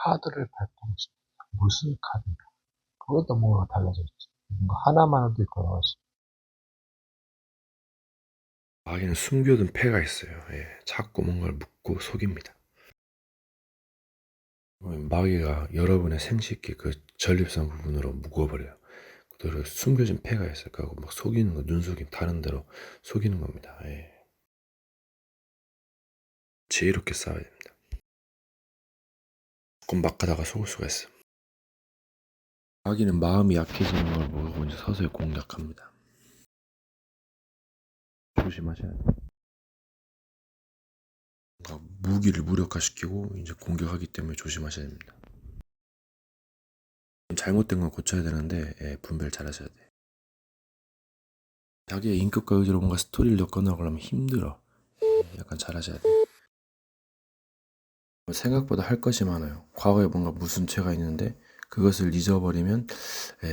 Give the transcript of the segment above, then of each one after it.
카드를 발동시 무슨 카드인가? 그것도 뭐가 달라져 있지. 뭔가 하나만 어딜 걸어가지고. 마귀는 숨겨둔 패가 있어요. 예, 자꾸 뭔가를 묻고 속입니다. 마귀가 여러분의 생식기 그 전립선 부분으로 묶어버려요. 그대로 숨겨진 패가 있어요. 그거 막 속이는 거, 눈속임 다른 데로 속이는 겁니다. 예. 지혜롭게 싸워야 됩니다. 조금 막 가다가 속을 수가 있어. 마귀는 마음이 약해지는 걸 모르고 이제 서서히 공략합니다. 조심하셔야 돼요. 무기를 무력화시키고 이제 공격하기 때문에 조심하셔야 됩니다. 잘못된 건 고쳐야 되는데 분별 잘 하셔야 돼. 자기의 인격과 의지로 뭔가 스토리를 엮어나가려면 힘들어. 약간 잘 하셔야 돼. 생각보다 할 것이 많아요. 과거에 뭔가 무슨 죄가 있는데 그것을 잊어버리면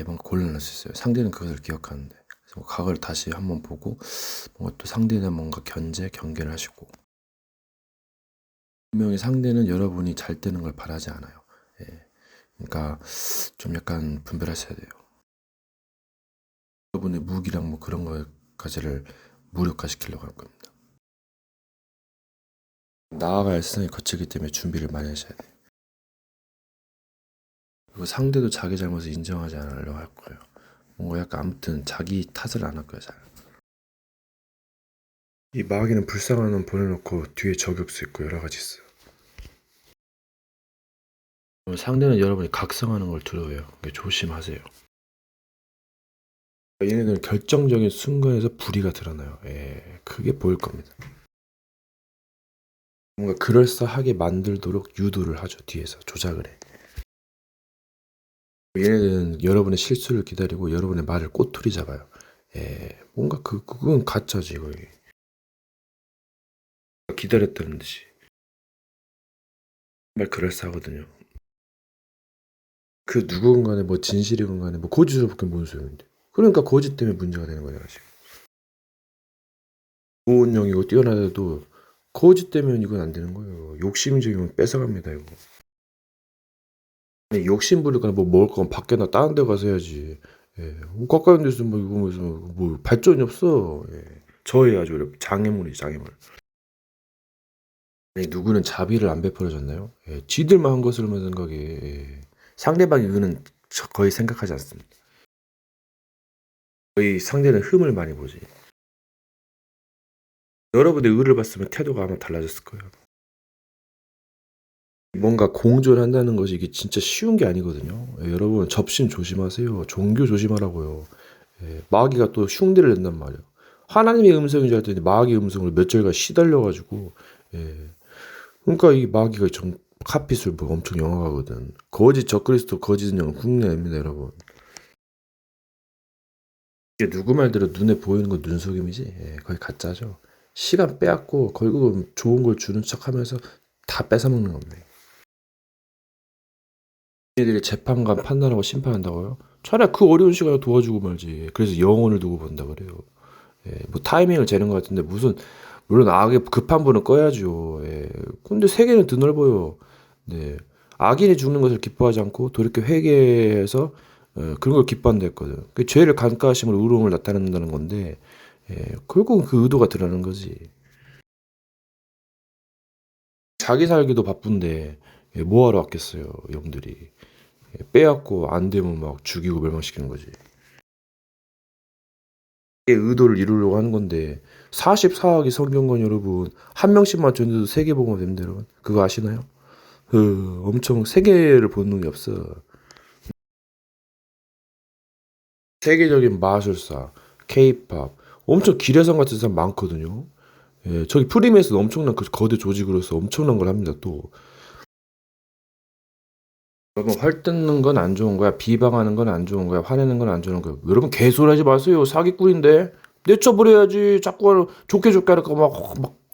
뭔가 곤란할 수 있어요. 상대는 그것을 기억하는데. 그래서 과거를 다시 한번 보고 뭔가 또 상대는 뭔가 경계를 하시고 분명히 상대는 여러분이 잘 되는 걸 바라지 않아요. 그러니까 좀 약간 분별하셔야 돼요. 여러분의 무기랑 뭐 그런 것까지를 무력화시키려고 할 겁니다. 나아갈 세상이 거치기 때문에 준비를 많이 하셔야 돼요. 그리고 상대도 자기 잘못을 인정하지 않으려고 할 거예요. 뭔가 약간 아무튼 자기 탓을 안 할 거예요. 잘. 이 마귀는 불쌍한 놈 보내놓고 뒤에 저격수 있고 여러 가지 있어요. 상대는 여러분이 각성하는 걸 두려워해요. 조심하세요. 얘네들은 결정적인 순간에서 불의가 드러나요. 그게 보일 겁니다. 뭔가 그럴싸하게 만들도록 유도를 하죠. 뒤에서 조작을 해. 얘네들은 여러분의 실수를 기다리고 여러분의 말을 꼬투리 잡아요. 뭔가 그건 가짜지 거의. 기다렸다는 듯이. 정말 그럴싸하거든요. 그 누군 간에 뭐 진실이건 간에 뭐 거짓으로 밖에 뭔 소용인데. 그러니까 거짓 때문에 문제가 되는 거잖아 지금. 좋은 영이고 뛰어나도 거짓 때문에 이건 안 되는 거예요. 욕심적이면 뺏어갑니다 이거. 아니, 욕심 부리거나 뭐 먹을 거면 밖에나 다른 데 가서 해야지. 뭐 가까운 데서 뭐 이거 뭐 발전이 없어. 저해야죠. 장애물이지 장애물. 아니, 누구는 자비를 안 베풀어줬나요? 지들만 한 것을만 생각해. 상대방의 의는 거의 생각하지 않습니다. 거의 상대는 흠을 많이 보지. 여러분의 의를 봤으면 태도가 아마 달라졌을 거예요. 뭔가 공존한다는 것이 이게 진짜 쉬운 게 아니거든요. 여러분 접신 조심하세요. 종교 조심하라고요. 마귀가 또 흉내를 낸단 말이에요. 하나님의 음성인 줄 알았더니 마귀의 음성을 몇 절간 시달려가지고 그러니까 이 마귀가 좀 카피술 뭐 엄청 영악하거든. 거짓 적그리스도 거짓은 영 흉내냅니다 여러분. 이게 누구 말대로 눈에 보이는 건 눈속임이지 거의 가짜죠. 시간 빼앗고 결국은 좋은 걸 주는 척하면서 다 뺏어먹는 겁니다. 얘들이 재판관 판단하고 심판한다고요? 차라리 그 어려운 시간에 도와주고 말지. 그래서 영혼을 두고 본다 그래요. 뭐 타이밍을 재는 것 같은데 무슨 물론 악의 급한 불은 꺼야죠. 근데 세계는 드넓어요. 네. 악인이 죽는 것을 기뻐하지 않고 돌이켜 회개해서 그런 걸 기뻐한다 했거든. 그 죄를 간과하심으로 의로움을 나타낸다는 건데 결국은 그 의도가 드러나는 거지. 자기 살기도 바쁜데 뭐하러 왔겠어요, 영들이. 빼앗고 안 되면 막 죽이고 멸망시키는 거지. 의도를 이루려고 하는 건데 44억이 성경관 여러분 한 명씩만 전해도 세계 보고만 됩니다 여러분. 그거 아시나요? 엄청 세계를 보는 눈이 없어. 세계적인 마술사, 케이팝 엄청 기래성 같은 사람 많거든요. 저기 프리메이슨 엄청난 그 거대 조직으로서 엄청난 걸 합니다 또. 여러분 헐뜯는 건 안 좋은 거야. 비방하는 건 안 좋은 거야. 화내는 건 안 좋은 거야. 여러분 개소리하지 마세요. 사기꾼인데 내쳐버려야지. 자꾸 좋게 좋게 하니까 막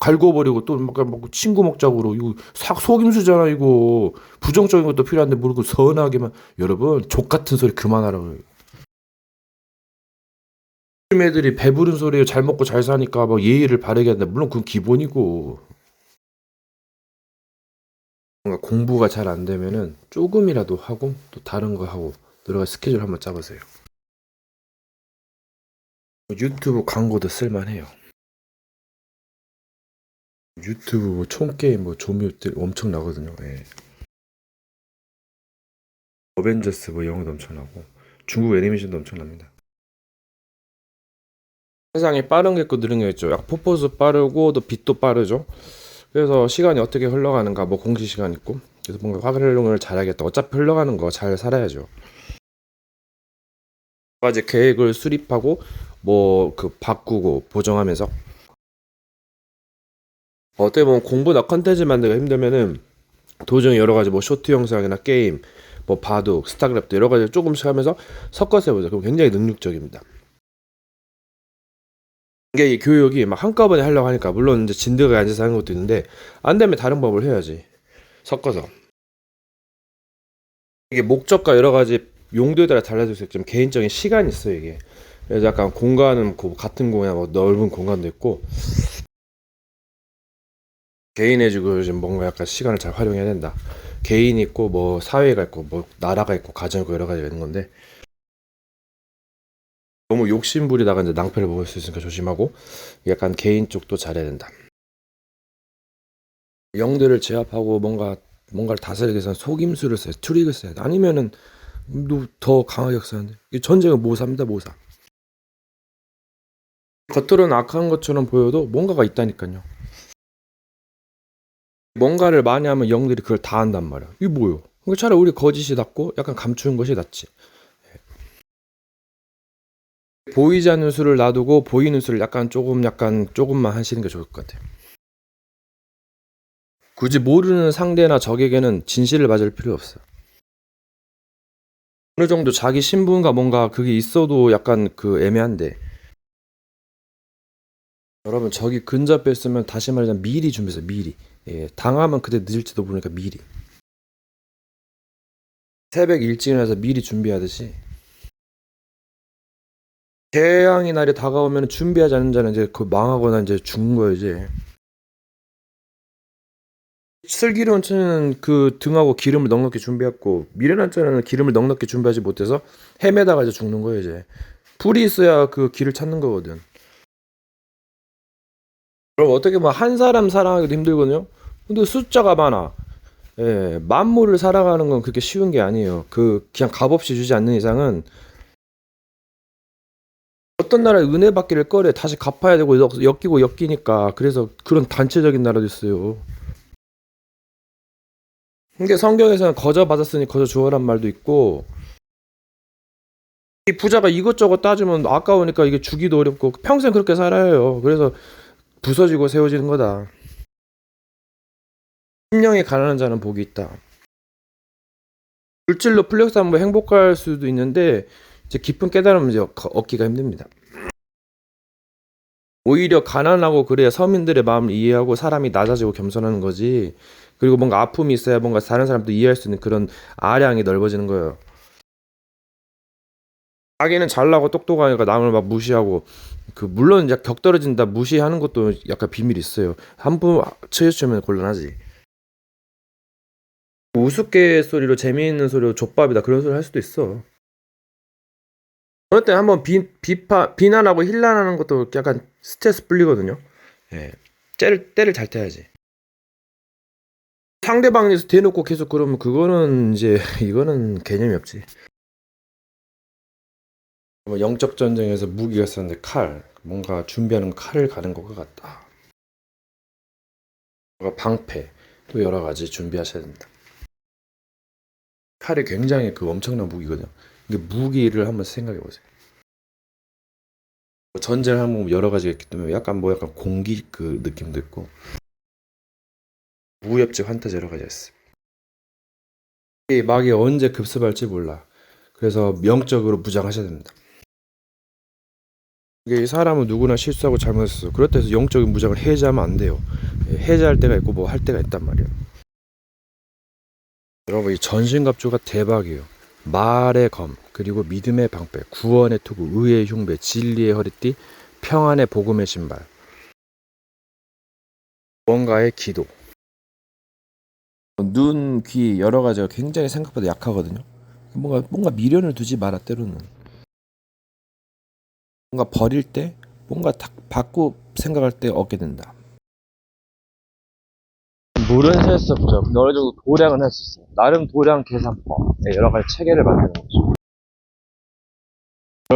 갈궈버리고 막 친구 먹자고로 이거 속임수잖아 이거. 부정적인 것도 필요한데 모르고 선하게만. 여러분 족 같은 소리 그만하라고. 요즘 애들이 배부른 소리에 잘 먹고 잘 사니까 막 예의를 바르게 한다. 물론 그건 기본이고. 뭔가 공부가 잘 안 되면은 조금이라도 하고 또 다른 거 하고 여러 가지 스케줄 한번 짜보세요. 유튜브 광고도 쓸만해요. 유튜브 뭐 총게임 뭐 조뮤들 엄청 나거든요. 예. 어벤져스 뭐 영어도 엄청나고 중국 애니메이션도 엄청납니다. 세상에 빠른 게 있고 느린 게 있죠. 약 폭포수 빠르고 또 빛도 빠르죠. 그래서 시간이 어떻게 흘러가는가 뭐 공지 시간 있고 그래서 뭔가 활용을 잘하겠다. 어차피 흘러가는 거 잘 살아야죠. 여러 가지 계획을 수립하고 뭐 그 바꾸고 보정하면서 어떻게 보면 공부나 컨텐츠 만들기가 힘들면은 도중에 여러 가지 뭐 쇼트 영상이나 게임 뭐 바둑 스타크래프트 여러 가지 조금씩 하면서 섞어서 해보죠. 그럼 굉장히 능력적입니다. 이게 이 교육이 막 한꺼번에 하려고 하니까 물론 이제 진드가 앉아서 하는 것도 있는데 안 되면 다른 법을 해야지. 섞어서 이게 목적과 여러 가지 용도에 따라 달라질 수 있지만 개인적인 시간이 있어요 이게. 그래서 약간 공간은 같은 공간 뭐 넓은 공간도 있고 개인의 지금 뭔가 약간 시간을 잘 활용해야 된다. 개인이 있고 뭐 사회가 있고 뭐 나라가 있고 가정이 있고 여러 가지가 있는 건데 너무 욕심부리다가 이제 낭패를 먹을 수 있으니까 조심하고 약간 개인 쪽도 잘해야 된다. 영들을 제압하고 뭔가를 다스리기 위해서 속임수를 써야 돼. 트릭을 써야 돼. 아니면은 더 강하게 역사하는데 이 전쟁은 모사입니다 모사. 겉으로는 악한 것처럼 보여도 뭔가가 있다니까요. 뭔가를 많이 하면 영들이 그걸 다 한단 말이야. 이게 뭐요? 그러니까 차라리 우리 거짓이 낫고 약간 감추는 것이 낫지. 보이지 않는 수를 놔두고 보이는 수를 약간 조금만 하시는 게 좋을 것 같아요. 굳이 모르는 상대나 적에게는 진실을 맞을 필요 없어. 어느 정도 자기 신분과 뭔가 그게 있어도 약간 그 애매한데 여러분 적이 근접해 있으면 다시 말하자면 미리 준비해서 미리 당하면 그때 늦을지도 모르니까 미리 새벽 일찍 일어나서 미리 준비하듯이 태양의 날이 다가오면 준비하지 않는 자는 이제 그 망하거나 이제 죽는 거예요 이제. 슬기로운 자는 그 등하고 기름을 넉넉히 준비했고 미련한 자는 기름을 넉넉히 준비하지 못해서 헤매다가 이제 죽는 거예요 이제. 풀이 있어야 그 길을 찾는 거거든. 그럼 어떻게 보면 한 사람 사랑하기도 힘들거든요. 근데 숫자가 많아. 만물을 살아가는 건 그렇게 쉬운 게 아니에요. 그냥 값없이 주지 않는 이상은 어떤 나라에 은혜 받기를 꺼려 다시 갚아야 되고 엮이고 엮이니까 그래서 그런 단체적인 나라도 있어요. 근데 성경에서는 거저 받았으니 거저 주어란 말도 있고 이 부자가 이것저것 따지면 아까우니까 이게 주기도 어렵고 평생 그렇게 살아요. 그래서 부서지고 세워지는 거다. 심령이 가난한 자는 복이 있다. 물질로 플렉스하면 뭐 행복할 수도 있는데 이제 깊은 깨달음은 이제 얻기가 힘듭니다. 오히려 가난하고 그래야 서민들의 마음을 이해하고 사람이 낮아지고 겸손하는 거지. 그리고 뭔가 아픔이 있어야 뭔가 다른 사람도 이해할 수 있는 그런 아량이 넓어지는 거예요. 자기는 잘나고 똑똑하니까 남을 막 무시하고 물론 이제 격 떨어진다 무시하는 것도 약간 비밀이 있어요. 한 번 치우치면 곤란하지. 우스갯소리로 재미있는 소리로 족밥이다 그런 소리 할 수도 있어. 어느 때 한번 비난하고 힐난하는 것도 약간 스트레스 풀리거든요. 예. 때를 잘 타야지. 상대방에서 대놓고 계속 그러면 그거는 이제 이거는 개념이 없지. 뭐 영적 전쟁에서 무기가 있었는데 뭔가 준비하는 칼을 가는 것 같다. 뭔가 방패 또 여러 가지 준비하셔야 됩니다. 칼이 굉장히 엄청난 무기거든요. 이게 무기를 한번 생각해 보세요. 전쟁을 하면 여러 가지가 있기 때문에 약간 공기 그 느낌도 있고 무협지 환타지 여러 가지가 있어요. 이 막이 언제 급습할지 몰라. 그래서 명적으로 무장하셔야 됩니다. 이게 사람은 누구나 실수하고 잘못했어. 그렇다 해서 영적인 무장을 해제하면 안 돼요. 해제할 때가 있고 뭐 할 때가 있단 말이에요. 여러분 이 전신갑주가 대박이에요. 말의 검, 그리고 믿음의 방패, 구원의 투구, 의의 흉배, 진리의 허리띠, 평안의 복음의 신발, 무언가의 기도. 눈, 귀 여러 가지가 굉장히 생각보다 약하거든요. 뭔가 미련을 두지 마라 때로는. 뭔가 버릴 때 뭔가 딱 받고 생각할 때 얻게 된다. 물은 셀 수 없죠. 근데 어느 정도 도량은 할 수 있어요. 나름 도량 계산법. 네, 여러 가지 체계를 만드는 거죠.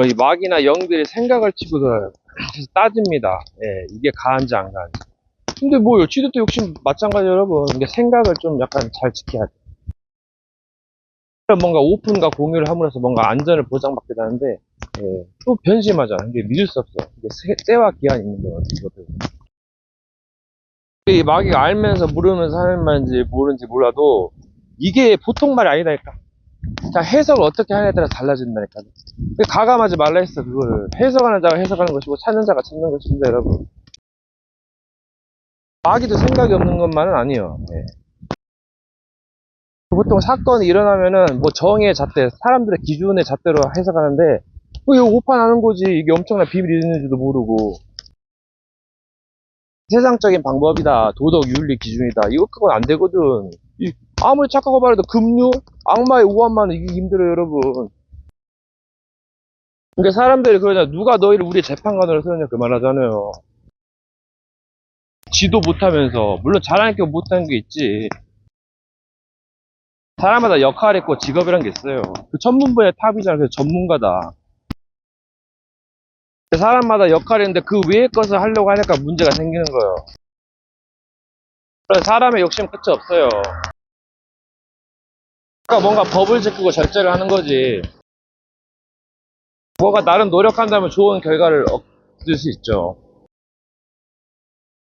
이 막이나 영들이 생각을 치고 들어요. 그래서 따집니다. 예, 이게 가한지 안 가한지. 근데 뭐요? 지도 또 역시 마찬가지 여러분. 이게 생각을 좀 약간 잘 지켜야 돼. 뭔가 오픈과 공유를 함으로써 뭔가 안전을 보장받게 되는데, 예, 또 변심하잖아. 이게 믿을 수 없어. 이게 때와 기한이 있는 거야. 이것들. 이 마귀가 알면서 모르면서 하는 말인지 모르는지 몰라도 이게 보통 말이 아니다니까. 자, 해석을 어떻게 하냐에 따라 달라진다니까. 가감하지 말라 했어, 그거를. 해석하는 자가 해석하는 것이고 찾는 자가 찾는 것인데, 여러분. 마귀도 생각이 없는 것만은 아니에요. 예. 보통 사건이 일어나면은 뭐 정의의 잣대, 사람들의 기준의 잣대로 해석하는데 뭐 이거 오판하는 거지. 이게 엄청난 비밀이 있는지도 모르고 세상적인 방법이다, 도덕 윤리 기준이다, 이거 그건 안 되거든. 아무리 착하고 말해도 급류, 악마의 우한만은 이기기 힘들어요, 여러분. 그러니까 사람들이 그러냐, 누가 너희를 우리 재판관으로 세우냐 그 말하잖아요. 지도 못하면서. 물론 잘하니까 못하는 게 있지. 사람마다 역할이 있고 직업이란 게 있어요. 그 전문 분야의 탑이잖아. 그래서 전문가다. 사람마다 역할이 있는데 그 외의 것을 하려고 하니까 문제가 생기는 거예요. 그래서 사람의 욕심 끝이 없어요. 그러니까 뭔가 법을 지키고 절제를 하는 거지. 뭐가 나름 노력한다면 좋은 결과를 얻을 수 있죠.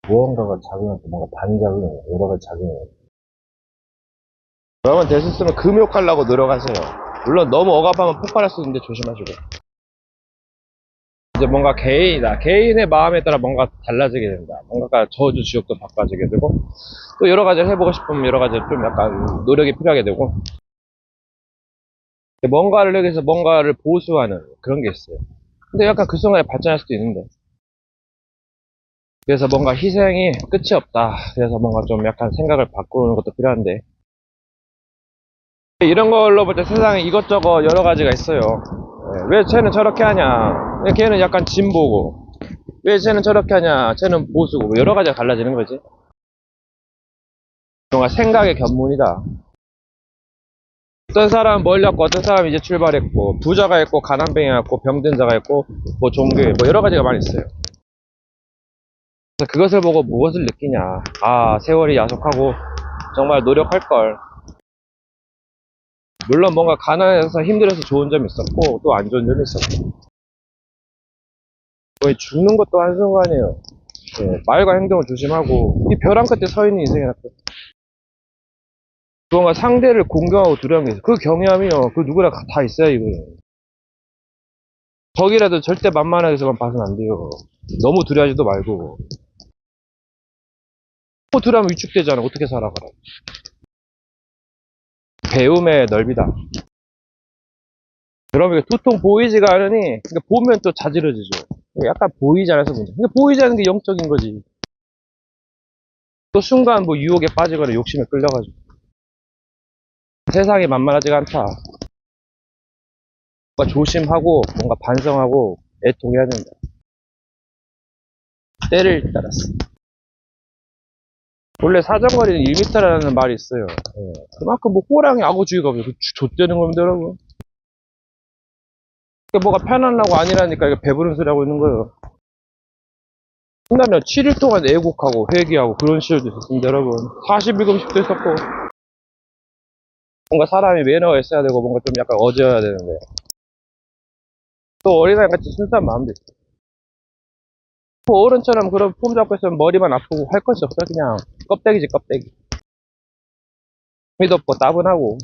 무언가가 작용할 때 뭔가 반작용, 여러 가지 작용해요. 여러분 될 수 있으면 금욕하려고 노력하세요. 물론 너무 억압하면 폭발할 수 있는데 조심하시고. 이제 뭔가 개인이다. 개인의 마음에 따라 뭔가 달라지게 된다. 뭔가 저주 지옥도 바꿔지게 되고, 또 여러 가지를 해보고 싶으면 여러 가지 좀 약간 노력이 필요하게 되고, 뭔가를 여기서 뭔가를 보수하는 그런 게 있어요. 근데 약간 그 순간에 발전할 수도 있는데. 그래서 뭔가 희생이 끝이 없다. 그래서 뭔가 좀 약간 생각을 바꾸는 것도 필요한데. 이런 걸로 볼 때 세상에 이것저것 여러 가지가 있어요. 왜 쟤는 저렇게 하냐. 왜 걔는 약간 진보고. 왜 쟤는 저렇게 하냐. 쟤는 보수고. 뭐 여러 가지가 갈라지는 거지. 뭔가 생각의 견문이다. 어떤 사람은 멀렸고 어떤 사람은 이제 출발했고 부자가 있고 가난뱅이가 있고 병든 자가 있고 뭐 종교에 뭐 여러 가지가 많이 있어요. 그래서 그것을 보고 무엇을 느끼냐. 아, 세월이 야속하고 정말 노력할 걸. 물론 뭔가 가난해서 힘들어서 좋은 점이 있었고 또 안 좋은 점이 있었고 거의 죽는 것도 한순간이에요. 예, 말과 행동을 조심하고 이 벼랑 끝에 서 있는 인생이라 뭔가 상대를 공경하고 두려운 게 있어요. 그 경외함이요. 그 누구나 다 있어요, 이거는. 적이라도 절대 만만하게서만 봐서는 안 돼요. 너무 두려워하지도 말고. 너무 두려우면 위축되잖아. 어떻게 살아가라. 배움의 넓이다. 그러면 도통 보이지가 않으니, 그러니까 보면 또 자지러지죠. 약간 보이지 않아서 문제. 근데 보이지 않는 게 영적인 거지. 또 순간 뭐 유혹에 빠지거나 욕심에 끌려가지고. 세상이 만만하지가 않다. 뭔가 조심하고, 뭔가 반성하고, 애통해야 된다. 때를 따랐어. 원래 사정거리는 1m라는 말이 있어요. 예. 그만큼 뭐 호랑이 악어주의가 없어요. 그 좆되는 겁니다, 여러분. 뭐가 편안하고 아니라니까 이거 배부른 소리 하고 있는 거예요. 끝나면 7일 동안 애곡하고 회개하고 그런 시절도 있었습니다, 여러분. 41금식도 있었고. 뭔가 사람이 매너가 있어야 되고 뭔가 좀 약간 어져야 되는데. 또 어린아이 같이 순수한 마음도 있어요. 뭐 어른처럼 그런 폼 잡고 있으면 머리만 아프고 할 것이 없어. 그냥 껍데기지, 껍데기. 믿었고 따분하고.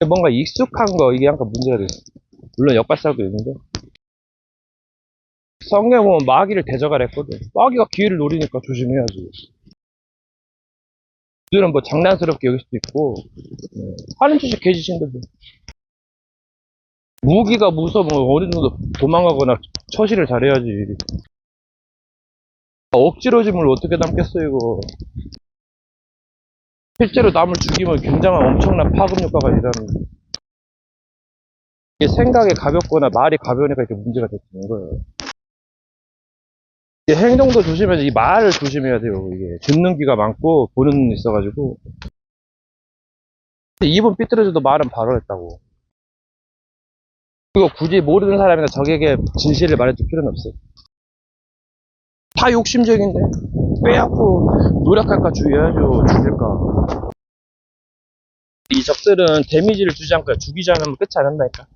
뭔가 익숙한 거, 이게 약간 문제가 됐어. 물론 역발상도 있는데. 성경 보면 마귀를 대적하라 했거든. 마귀가 기회를 노리니까 조심해야지. 그들은 뭐 장난스럽게 여길 수도 있고, 하는 짓이 개짓인데 뭐. 무기가 무서우면 어느 정도 도망가거나 처시를 잘해야지. 억지로 짐을 어떻게 담겠어, 이거. 실제로 남을 죽이면 굉장한 엄청난 파급 효과가 일어나는. 이게 생각이 가볍거나 말이 가벼우니까 이렇게 문제가 되는 거예요. 이게 행동도 조심해야지, 이 말을 조심해야 돼요. 이게 듣는 귀가 많고 보는 눈이 있어가지고. 입은 삐뚤어져도 말은 바로 했다고. 그리고 굳이 모르는 사람이나 적에게 진실을 말해줄 필요는 없어요. 다 욕심적인데 빼앗고 노력할까 주의해야죠. 죽일까. 이 적들은 데미지를 주지 않고 죽이지 않으면 끝이 안 난다니까.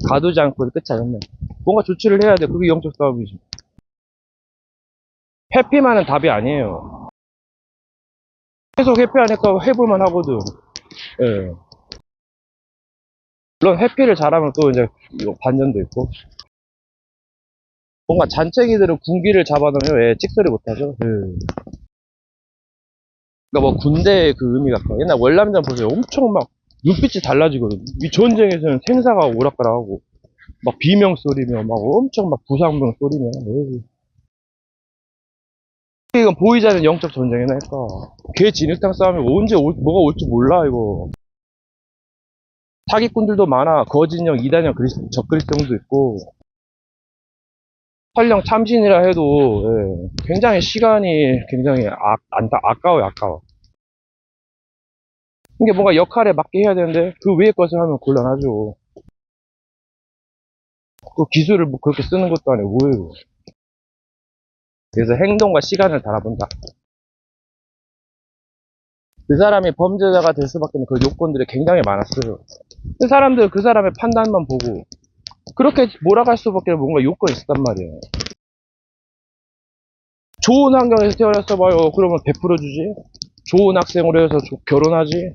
가두지 않고 끝이 안 난다. 뭔가 조치를 해야 돼. 그게 영적 싸움이지. 회피만은 답이 아니에요. 계속 회피하니까 해볼만 하거든. 예. 물론 회피를 잘하면 또 이제 반전도 있고. 뭔가 잔챙이들은 군기를 잡아놓으면 왜 찍소리 못하죠. 예. 그러니까 뭐 군대의 그 의미가 커. 옛날 월남전 보세요. 엄청 막 눈빛이 달라지거든. 이 전쟁에서는 생사가 오락가락하고 막 비명 소리며 막 엄청 막 부상명 소리며. 에이. 이건 보이지 않는 영적 전쟁이나니까. 개 진흙탕 싸움이 언제 뭐가 올지 몰라 이거. 사기꾼들도 많아. 거진형, 이단형, 적그리스도도 있고. 설령 참신이라 해도 예, 굉장히 시간이 굉장히 아까워요. 아까워. 이게 뭔가 역할에 맞게 해야 되는데 그 외의 것을 하면 곤란하죠. 그 기술을 뭐 그렇게 쓰는 것도 아니고 뭐예요. 그래서 행동과 시간을 달아본다. 그 사람이 범죄자가 될 수밖에 없는 그 요건들이 굉장히 많았어요. 그 사람들 그 사람의 판단만 보고 그렇게 몰아갈 수밖에 뭔가 요건이 있었단 말이에요. 좋은 환경에서 태어났어 봐요. 그러면 베풀어 주지. 좋은 학생으로 해서 결혼하지.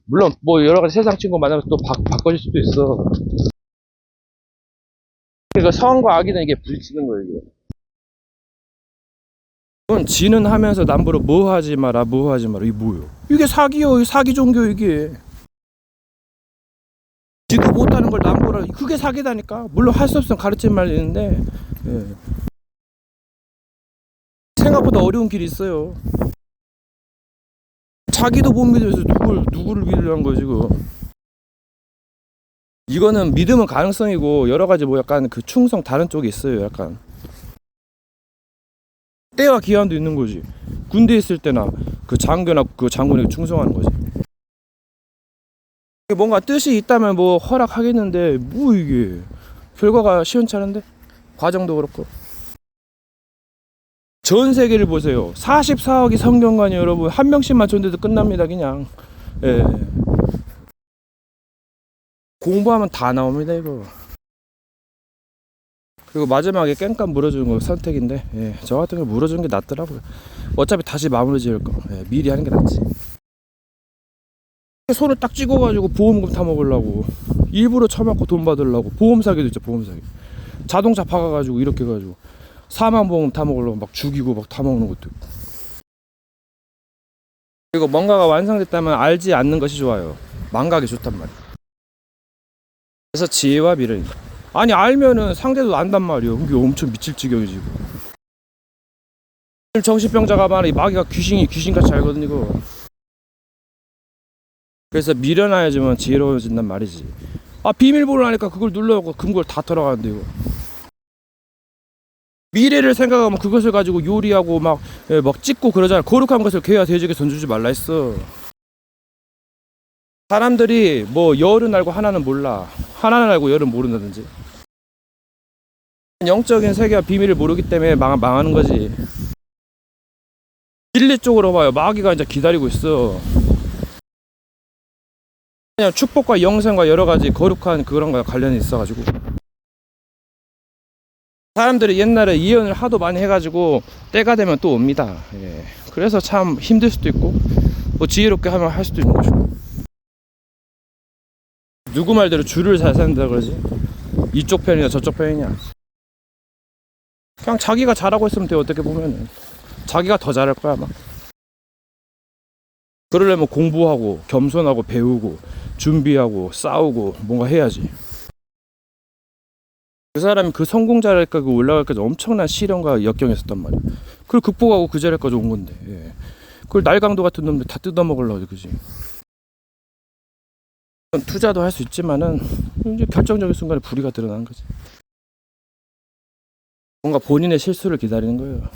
물론 뭐 여러 가지 세상 친구 만나면서 또 바꿔질 수도 있어. 그러니까 선과 악이는 이게 부딪히는 거예요. 이게. 그건 지는 하면서 남부로 뭐 하지 마라 이게 뭐예요? 이게 사기요. 사기 종교 이게. 지도 못하는 걸 남부라 그게 사기다니까. 물론 할 수 없으면 가르치는 말이 있는데 예. 생각보다 어려운 길이 있어요. 자기도 못 믿으면서 누구를 믿으려는 거지 지금. 이거는 믿음은 가능성이고 여러 가지 뭐 약간 그 충성 다른 쪽에 있어요. 약간 때와 기한도 있는 거지. 군대에 있을 때나 그 장교나 그 장군에게 충성하는 거지. 뭔가 뜻이 있다면 뭐 허락하겠는데 뭐 이게 결과가 시원찮은데 과정도 그렇고. 전 세계를 보세요. 44억이 성경관이 여러분 한 명씩만 존대도 끝납니다 그냥. 예. 공부하면 다 나옵니다 이거. 그리고 마지막에 깽판 물어주는 거 선택인데 예, 저 같은 거 물어주는 게 낫더라고요. 어차피 다시 마무리 지을 거 미리 하는 게 낫지. 손을 딱 찍어가지고 보험금 타먹으려고 일부러 처맞고 돈 받으려고 보험 사기도 있죠. 보험 사기. 자동차 박아가지고 이렇게 해가지고 사망보험 타먹으려고 막 죽이고 막 타먹는 것도 있고. 그리고 뭔가가 완성됐다면 알지 않는 것이 좋아요. 망각이 좋단 말이에요. 그래서 지혜와 미련이다. 아니 알면은 상대도 안단 말이에요. 그게 엄청 미칠 지경이지. 정신병자가 말이 마귀가 귀신같이 알거든 이거. 그래서 미련하여지면 지혜로워진단 말이지. 아 비밀번호 하니까 그걸 눌러갖고 금고를 다 털어가는데 이거. 미래를 생각하면 그것을 가지고 요리하고 막 찍고 그러잖아. 거룩한 것을 개와 돼지에게 던지지 말라 했어. 사람들이 뭐 열은 알고 하나는 몰라. 하나는 알고 열은 모른다든지. 영적인 세계와 비밀을 모르기 때문에 망하는 거지. 진리 쪽으로 봐요. 마귀가 이제 기다리고 있어. 그냥 축복과 영생과 여러 가지 거룩한 그런 거와 관련이 있어가지고. 사람들이 옛날에 예언을 하도 많이 해가지고 때가 되면 또 옵니다. 예. 그래서 참 힘들 수도 있고 뭐 지혜롭게 하면 할 수도 있는 거죠. 누구 말대로 줄을 잘 산다 그러지? 이쪽 편이냐 저쪽 편이냐. 그냥 자기가 잘하고 있으면 돼. 어떻게 보면은 자기가 더 잘할 거야 아마. 그러려면 공부하고 겸손하고 배우고 준비하고 싸우고 뭔가 해야지. 그 사람이 그 성공자랄까 올라갈까지 엄청난 시련과 역경이 있었단 말이야. 그걸 극복하고 그 자리까지 온 건데. 예. 그걸 날강도 같은 놈들 다 뜯어먹으려고 그지. 투자도 할 수 있지만은 이제 결정적인 순간에 불의가 드러나는 거지. 뭔가 본인의 실수를 기다리는 거예요.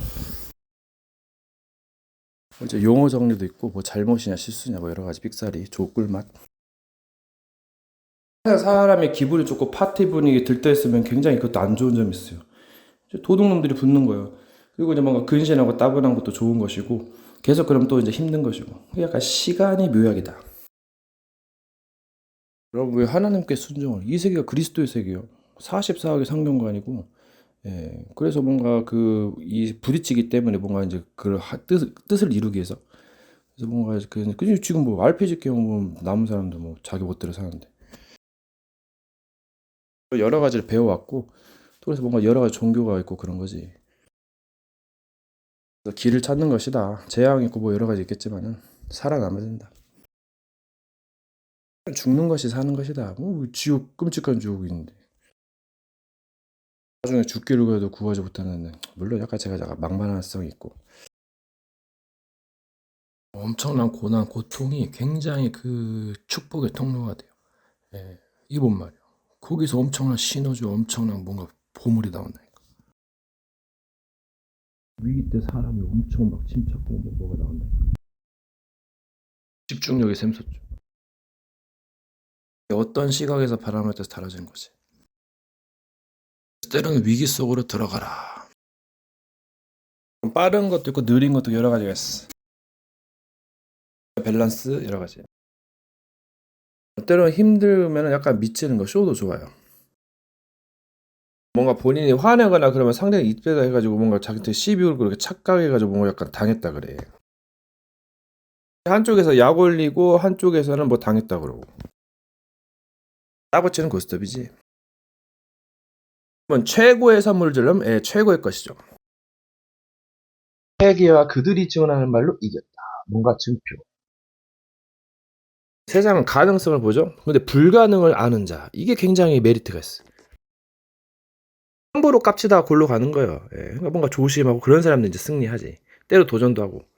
이제 용어 정리도 있고 뭐 잘못이냐 실수냐 뭐 여러 가지 삑사리 조꿀맛. 사람이 기분이 좋고 파티 분위기 들떠있으면 굉장히 그것도 안 좋은 점이 있어요. 이제 도둑놈들이 붙는 거예요. 그리고 이제 뭔가 근신하고 따분한 것도 좋은 것이고 계속 그러면 또 이제 힘든 것이고 약간 시간이 묘약이다. 여러분 왜 하나님께 순종을? 이 세계가 그리스도의 세계요. 44억의 성경관이고, 예, 그래서 뭔가 이 부딪히기 때문에 뭔가 이제 뜻을 이루기 위해서. 그래서 뭔가 지금 뭐 RPG 게임 뭐 남은 사람도 뭐 자기 멋대로 사는데. 여러 가지를 배워왔고, 또 그래서 뭔가 여러 가지 종교가 있고 그런 거지. 그래서 길을 찾는 것이다. 재앙 있고 뭐 여러 가지 있겠지만은 살아남아야 된다. 죽는 것이 사는 것이다. 뭐 지옥, 끔찍한 지옥이 있는데. 나중에 죽기를 그래도 구하지 못하는, 물론 약간 제가 망만한성이 있고 엄청난 고난, 고통이 굉장히 그 축복의 통로가 돼요. 예, 이번 말이요. 거기서 엄청난 시너지, 엄청난 뭔가 보물이 나온다니까. 위기 때 사람이 엄청 막 침착하고 뭐가 나온다니까. 집중력이 샘솟죠. 어떤 시각에서 바람을 때서 달라지는 거지. 때로는 위기 속으로 들어가라. 빠른 것도 있고 느린 것도 여러 가지가 있어. 밸런스 여러 가지. 때로는 힘들면 약간 미치는 거 쇼도 좋아요. 뭔가 본인이 화내거나 그러면 상대가 이때다 해가지고 뭔가 자기한테 시비 걸고 그렇게 착각해가지고 뭔가 약간 당했다 그래. 한쪽에서 약 올리고 한쪽에서는 뭐 당했다 그러고. 따붙이는 고스톱이지. 그러면 최고의 선물들은 최고의 것이죠. 세계와 그들이 지원하는 말로 이겼다. 뭔가 증표. 세상은 가능성을 보죠. 근데 불가능을 아는 자, 이게 굉장히 메리트가 있어요. 함부로 깝치다가 골로 가는 거예요. 예, 그러니까 뭔가 조심하고 그런 사람들 이제 승리하지. 때로 도전도 하고.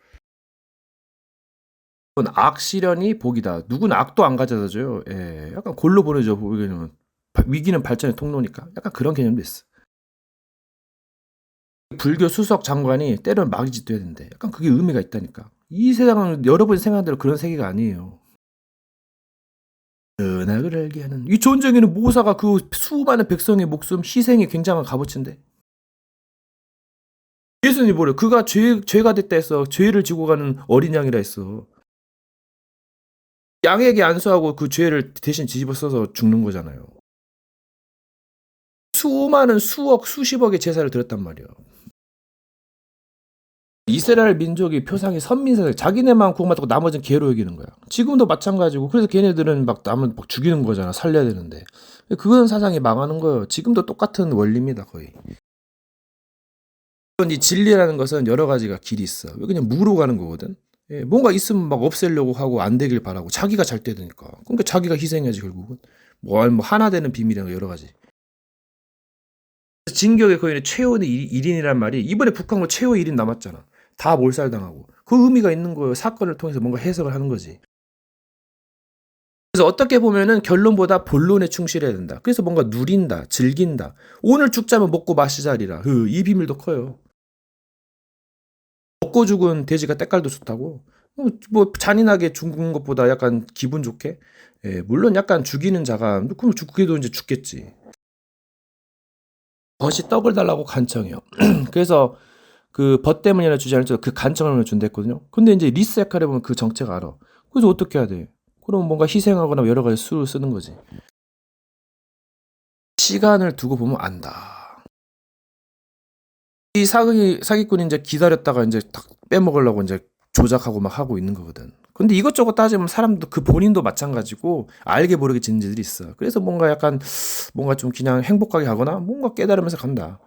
악 시련이 복이다. 누구는 악도 안 가져다 줘요. 예, 약간 골로 보내죠. 위기는 발전의 통로니까. 약간 그런 개념도 있어. 불교 수석 장관이 때로는 마귀짓도 해야 된대. 약간 그게 의미가 있다니까. 이 세상은 여러분이 생각한 대로 그런 세계가 아니에요. 은하를 알게 하는 이 전쟁에는 모사가 그 수많은 백성의 목숨 희생이 굉장한 값어치인데 예수님이 뭐래? 그가 죄가 됐다 했어. 죄를 지고 가는 어린 양이라 했어. 양에게 안수하고 그 죄를 대신 뒤집어 써서 죽는 거잖아요. 수많은 수억 수십억의 제사를 드렸단 말이에요. 이스라엘 민족의 표상이 선민사상, 자기네만 구원받고 나머지는 개로 여기는 거야. 지금도 마찬가지고. 그래서 걔네들은 막 남을 막 죽이는 거잖아. 살려야 되는데. 그건 사상이 망하는 거예요. 지금도 똑같은 원리입니다, 거의. 이 진리라는 것은 여러 가지가 길이 있어. 그냥 무로 가는 거거든. 예, 뭔가 있으면 막 없애려고 하고 안 되길 바라고 자기가 잘 돼야 되니까. 그러니까 자기가 희생해야지 결국은. 뭐 하나 되는 비밀이란 거 여러 가지. 진격의 거인의 최후의 1인이란 말이 이번에 북한도 최후의 1인 남았잖아. 다 몰살당하고. 그 의미가 있는 거예요. 사건을 통해서 뭔가 해석을 하는 거지. 그래서 어떻게 보면은 결론보다 본론에 충실해야 된다. 그래서 뭔가 누린다, 즐긴다. 오늘 죽자면 먹고 마시자리라. 이 비밀도 커요. 먹고 죽은 돼지가 때깔도 좋다고. 뭐 잔인하게 죽은 것보다 약간 기분 좋게. 예, 물론 약간 죽이는 자가 그럼 죽기도 이제 죽겠지. 벗이 떡을 달라고 간청해요. 그래서 그 벗 때문이라 주지 않을 그 간청을 준다 했거든요. 근데 이제 리스 역할에 보면 그 정체가 알아. 그래서 어떻게 해야 돼? 그럼 뭔가 희생하거나 여러 가지 수를 쓰는 거지. 시간을 두고 보면 안다. 이 사기꾼이 이제 기다렸다가 이제 딱 빼먹으려고 이제 조작하고 막 하고 있는 거거든. 근데 이것저것 따지면 사람도 그 본인도 마찬가지고 알게 모르게 짓는 짓들이 있어. 그래서 뭔가 약간 뭔가 좀 그냥 행복하게 하거나 뭔가 깨달으면서 간다.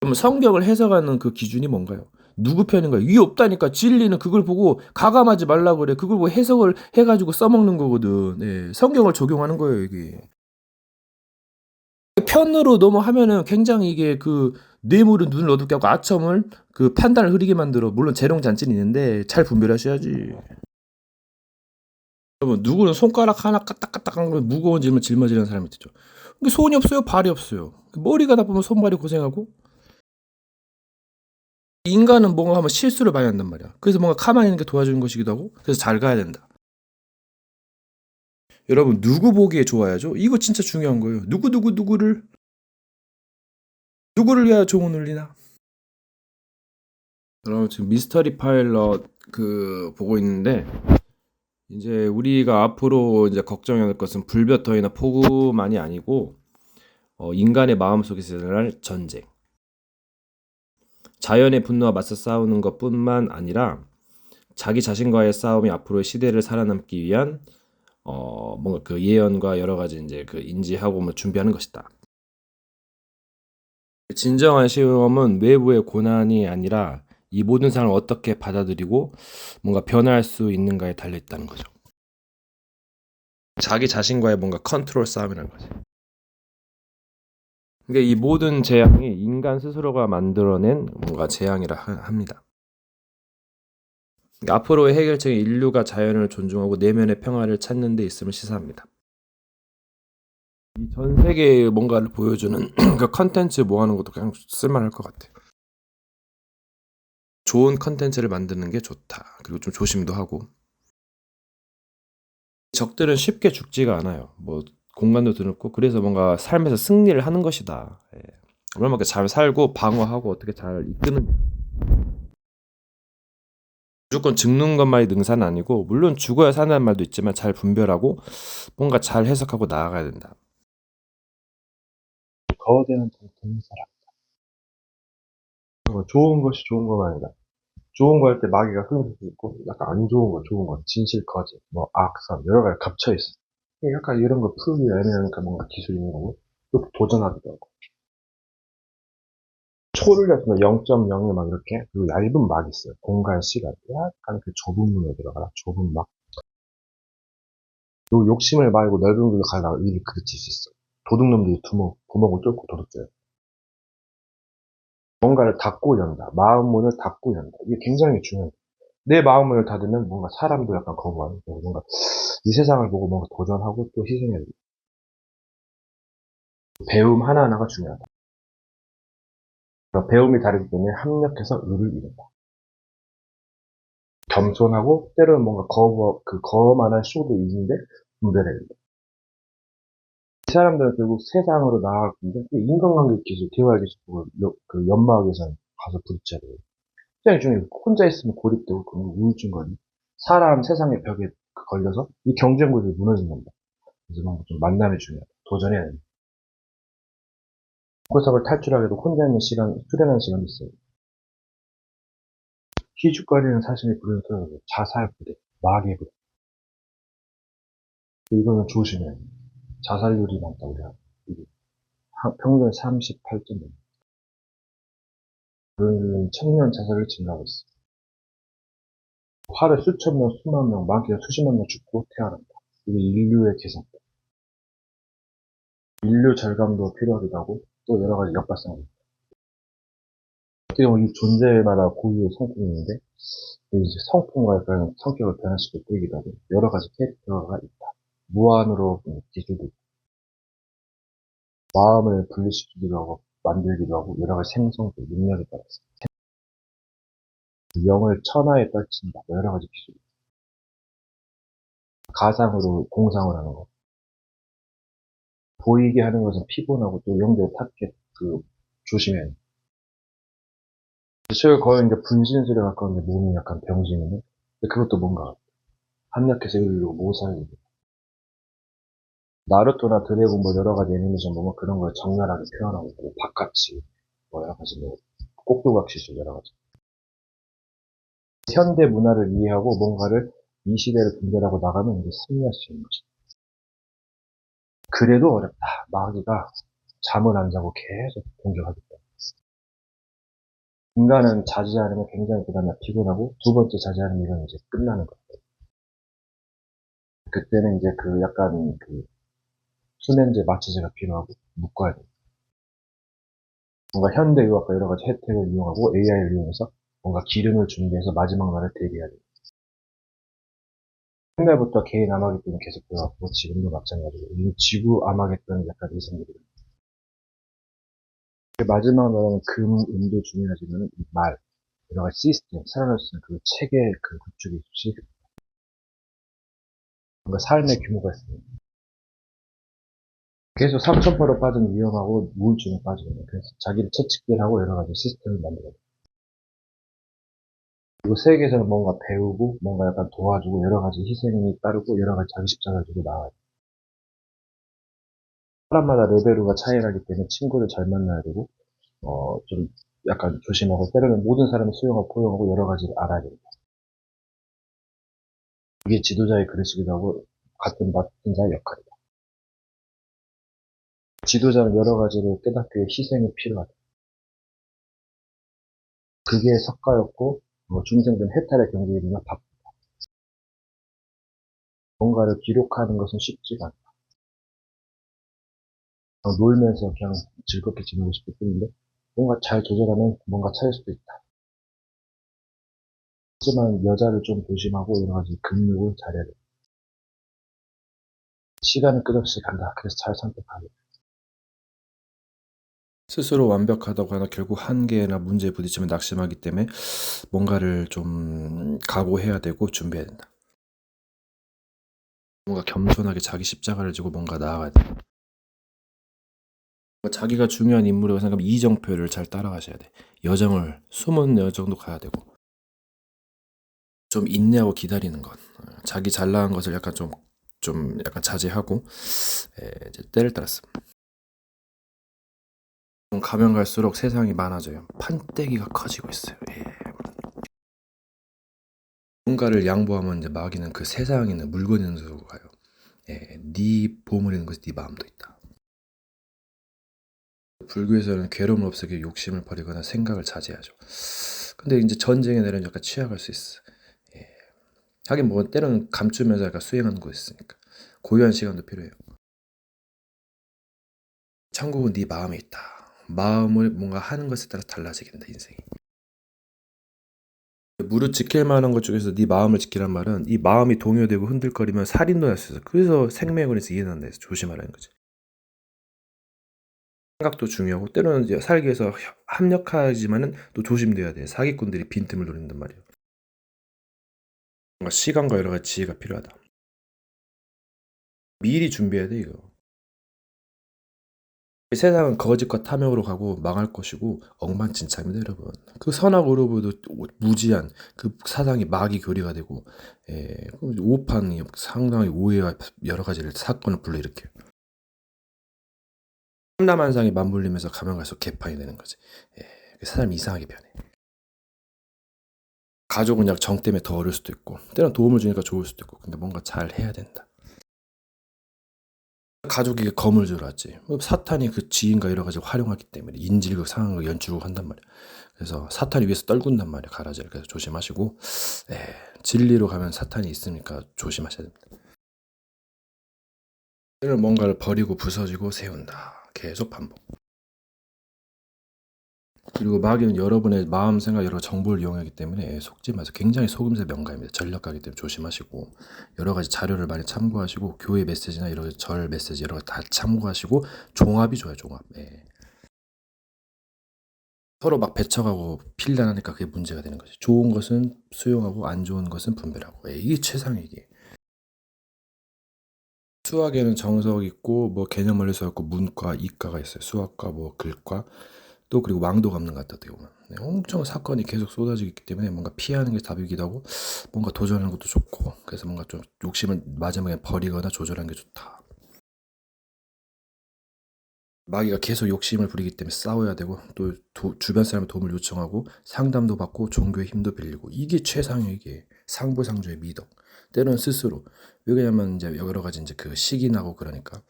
그럼 성경을 해석하는 그 기준이 뭔가요? 누구 편인가요? 위 없다니까. 진리는 그걸 보고 가감하지 말라고 그래. 그걸 보고 해석을 해가지고 써먹는 거거든. 예, 성경을 적용하는 거예요, 이게. 편으로 너무 하면은 굉장히 이게 뇌물은 눈을 어둡게 하고 아첨을 그 판단을 흐리게 만들어. 물론 재롱 잔치는 있는데 잘 분별하셔야지. 여러분 누구는 손가락 하나 까딱까딱한 거 무거운 짐을 짊어지는 사람이 있죠. 근데 손이 없어요, 발이 없어요. 머리가 나쁘면 손발이 고생하고. 인간은 뭔가 하면 실수를 많이 한단 말이야. 그래서 뭔가 가만히 있는 게 도와주는 것이기도 하고. 그래서 잘 가야 된다. 여러분 누구 보기에 좋아야죠? 이거 진짜 중요한 거예요. 누구를 위하여 종은 울리나? 여러분 지금 미스터리 파일럿 그 보고 있는데 이제 우리가 앞으로 이제 걱정해야 할 것은 불볕더위나 폭우만이 아니고 인간의 마음속에서 일어날 전쟁. 자연의 분노와 맞서 싸우는 것뿐만 아니라 자기 자신과의 싸움이 앞으로의 시대를 살아남기 위한 뭔가 그 예언과 여러 가지 이제 그 인지하고 뭐 준비하는 것이다. 진정한 시험은 외부의 고난이 아니라 이 모든 상황을 어떻게 받아들이고 뭔가 변화할 수 있는가에 달려 있다는 거죠. 자기 자신과의 뭔가 컨트롤 싸움이라는 거지. 그러니까 이 모든 재앙이 인간 스스로가 만들어낸 뭔가 재앙이라 합니다. 그러니까 앞으로의 해결책은 인류가 자연을 존중하고 내면의 평화를 찾는 데 있음을 시사합니다. 이 전 세계에 뭔가를 보여주는 그 컨텐츠 모아놓은 것도 그냥 쓸만할 것 같아요. 좋은 컨텐츠를 만드는 게 좋다. 그리고 좀 조심도 하고. 적들은 쉽게 죽지가 않아요. 뭐 공간도 드럽고 그래서 뭔가 삶에서 승리를 하는 것이다. 예. 얼마만큼 잘 살고 방어하고 어떻게 잘 이끄는 무조건 죽는 것만이 능사는 아니고 물론 죽어야 산다는 말도 있지만 잘 분별하고 뭔가 잘 해석하고 나아가야 된다. 거대한 듣는 사람. 좋은 것이 좋은 건 아니다. 좋은 거 할 때 마귀가 흐를 수 있고, 약간 안 좋은 거, 좋은 거, 진실, 거짓, 뭐, 악선, 여러 가지 겹쳐있어. 약간 이런 거 풀기 애매하니까 뭔가 기술이 있는 거고, 또 도전하기도 하고. 초를 같은 거 0.0에 막 이렇게, 그리고 얇은 막이 있어요. 공간, 시간. 약간 그 좁은 문에 들어가라. 좁은 막. 요 욕심을 말고 넓은 길로 가다가 일을 그르칠 수 있어. 도둑놈들이 구멍을 뚫고 도둑질해요. 뭔가를 닫고 연다. 마음 문을 닫고 연다. 이게 굉장히 중요해요. 내 마음을 닫으면 뭔가 사람도 약간 거부하는, 뭔가 이 세상을 보고 뭔가 도전하고 또 희생해야 돼. 배움 하나하나가 중요하다. 그러니까 배움이 다르기 때문에 합력해서 의를 이룬다. 겸손하고 때로는 뭔가 거만한 쇼도 있는데 분별해야 된다. 이 사람들은 결국 세상으로 나아가는데 인간관계 기술, 대화 기술, 그 연마하기에서는 가서 부딪혀야 돼요. 굉장히 중요해요. 혼자 있으면 고립되고 그러면 우울증 걸리. 사람 세상의 벽에 걸려서 이 경쟁 구조가 무너진답니다. 그래서 뭔가 좀 만남이 중요하다. 도전해야 됩니다. 구석을 탈출하게도 혼자 있는 시간, 수련하는 시간이 있어요. 희죽거리는 사신이 부르는 소리가 자살 부대, 마귀 부대. 이거는 조심해야 돼요. 자살률이 많다, 우리가. 이게 평균 38.5. 그런 청년 자살을 증가하고 있어. 하루에 수천 명, 수만 명, 많게는 수십만 명 죽고 태어난다. 이게 인류의 계산. 인류 절감도 필요하기도 하고, 또 여러 가지 역발상이 있다. 어떻게 보면 이 존재마다 고유의 성품이 있는데, 이제 성품과 약간 성격을 변화시켜 보이기도 하고, 여러 가지 캐릭터가 있다. 무한으로 기술도 있고, 마음을 분리시키기도 하고, 만들기도 하고, 여러 가지 생성도 능력에 따라서. 영을 천하에 떨친다. 뭐 여러 가지 기술. 가상으로 공상을 하는 거. 보이게 하는 것은 피곤하고 또 영도의 타겟, 조심해야 돼. 제가 거의 이제 분신술에 가까운데 몸이 약간 병신인데, 그것도 뭔가 합력해서 이루고 모살이고. 나루토나 드래곤 뭐 여러 가지 애니메이션 보면 그런 걸 적나라하게 표현하고 있고, 바깥이, 뭐 여러 가지 뭐, 꼭두각 시술 여러 가지. 현대 문화를 이해하고 뭔가를 이 시대를 분별하고 나가면 이제 승리할 수 있는 것이다. 그래도 어렵다. 마귀가 잠을 안 자고 계속 공격하기 때문에. 인간은 자제하려면 굉장히 그 다음에 피곤하고, 두 번째 자제하는 일은 이제 끝나는 거예요. 그때는 이제 약간 수면제, 마취제가 필요하고, 묶어야 돼요. 뭔가 현대의학과 여러 가지 혜택을 이용하고 AI를 이용해서 뭔가 기름을 준비해서 마지막 날을 대비해야 돼요. 옛날부터 개인 암흑기도는 계속 들어왔고 지금도 마찬가지고 이 지구 암흑기도는 약간 이성들이에요. 마지막 날은 금, 음도 중요하지만 이 말, 여러 가지 시스템, 살아갈 수 있는 그 체계 그 구축이 혹시 뭔가 삶의 규모가 있습니다. 계속 3,000%로 빠지면 위험하고 우울증에 빠지는 거예요. 그래서 자기를 채찍질하고 여러 가지 시스템을 만들어요. 그리고 세계에서는 뭔가 배우고 뭔가 약간 도와주고 여러 가지 희생이 따르고 여러 가지 자기 십자가를 주고 나와요. 사람마다 레벨과 차이가 나기 때문에 친구를 잘 만나야 되고 좀 약간 조심하고 때로는 모든 사람을 수용하고 포용하고 여러 가지를 알아야 됩니다. 이게 지도자의 그릇이기도 하고 같은 맡은 자의 역할이다. 지도자는 여러 가지를 깨닫기 위해 희생이 필요하다. 그게 석가였고 중생된 해탈의 경계에 있는 뭔가를 기록하는 것은 쉽지가 않다. 놀면서 그냥 즐겁게 지내고 싶을 뿐인데 뭔가 잘 조절하면 뭔가 찾을 수도 있다. 하지만 여자를 좀 조심하고 여러 가지 금욕을 잘해야 돼. 시간은 끝없이 간다. 그래서 잘 선택하게. 스스로 완벽하다고 하나 결국 한계나 문제에 부딪히면 낙심하기 때문에 뭔가를 좀 각오해야 되고 준비해야 된다. 뭔가 겸손하게 자기 십자가를 지고 뭔가 나아가야 돼. 자기가 중요한 인물이라고 생각하면 이정표를 잘 따라가셔야 돼. 여정을 숨은 여정도 가야 되고 좀 인내하고 기다리는 것. 자기 잘 나간 것을 약간 좀 약간 자제하고 이제 때를 따랐음. 가면 갈수록 세상이 많아져요. 판때기가 커지고 있어요. 예. 뭔가를 양보하면 이제 마귀는 그 세상에 있는 물건 있는 데로 가요. 예, 네 보물 있는 곳에 네 마음도 있다. 불교에서는 괴로움을 없애기 위해 욕심을 버리거나 생각을 자제하죠. 근데 이제 전쟁에 내려면 약간 취약할 수 있어. 예. 하긴 뭐 때로는 감추면서 약간 수행하는 거 있으니까 고요한 시간도 필요해요. 천국은 네 마음에 있다. 마음을 뭔가 하는 것에 따라 달라지겠다 인생이. 무릇 지킬 만한 것 중에서 네 마음을 지키란 말은 이 마음이 동요되고 흔들거리면 살인도 할 수 있어. 그래서 생명에 관해서 이해난다 해서 조심하라는 거지. 생각도 중요하고 때로는 이제 살기 위해서 합력하지만은 또 조심돼야 돼. 사기꾼들이 빈틈을 노린단 말이에요. 뭔가 시간과 여러 가지 지혜가 필요하다. 미리 준비해야 돼 이거. 세상은 거짓과 탐욕으로 가고 망할 것이고 엉망진창입니다 여러분. 그 선악 오르고도 무지한 그 사상이 마귀 교리가 되고 오판이 상당히 오해와 여러 가지를 사건을 불러일으켜요. 삼라만상이 맞물리면서 가면 갈수록 개판이 되는 거지. 사람이 이상하게 변해. 가족은 약 정 때문에 더 어려울 수도 있고 때로는 도움을 주니까 좋을 수도 있고 근데 뭔가 잘 해야 된다. 가족에게 검을 줘놨지. 사탄이 그 지인과 여러 가지 활용하기 때문에 인질극 상황을 연출을 한단 말이야. 그래서 사탄이 위에서 떨군단 말이야. 가라지를. 그래서 조심하시고 진리로 가면 사탄이 있으니까 조심하셔야 됩니다. 뭔가를 버리고 부서지고 세운다. 계속 반복. 그리고 마귀는 여러분의 마음 생각 여러 정보를 이용하기 때문에 속지 마세요. 굉장히 속임새 명가입니다. 전략가기 때문에 조심하시고 여러 가지 자료를 많이 참고하시고 교회 메시지나 여러 가지 절 메시지 여러 가지 다 참고하시고 종합이 좋아요. 종합. 서로 막 배척하고 필단하니까 그게 문제가 되는 거죠. 좋은 것은 수용하고 안 좋은 것은 분별하고 이게 최상의 이게. 수학에는 정석 있고 뭐 개념 원리수 있고 문과, 이과가 있어요. 수학과 뭐 글과 또 그리고 왕도 갚는 것 같다 어떻게 보면 엄청 사건이 계속 쏟아지기 때문에 뭔가 피하는 게 답이기도 하고 뭔가 도전하는 것도 좋고 그래서 뭔가 좀 욕심을 마지막에 버리거나 조절하는 게 좋다. 마귀가 계속 욕심을 부리기 때문에 싸워야 되고 또 주변 사람의 도움을 요청하고 상담도 받고 종교의 힘도 빌리고 이게 최상의 이게 상부상조의 미덕. 때로는 스스로 왜냐면 이제 여러 가지 이제 그 시기 나고 그러니까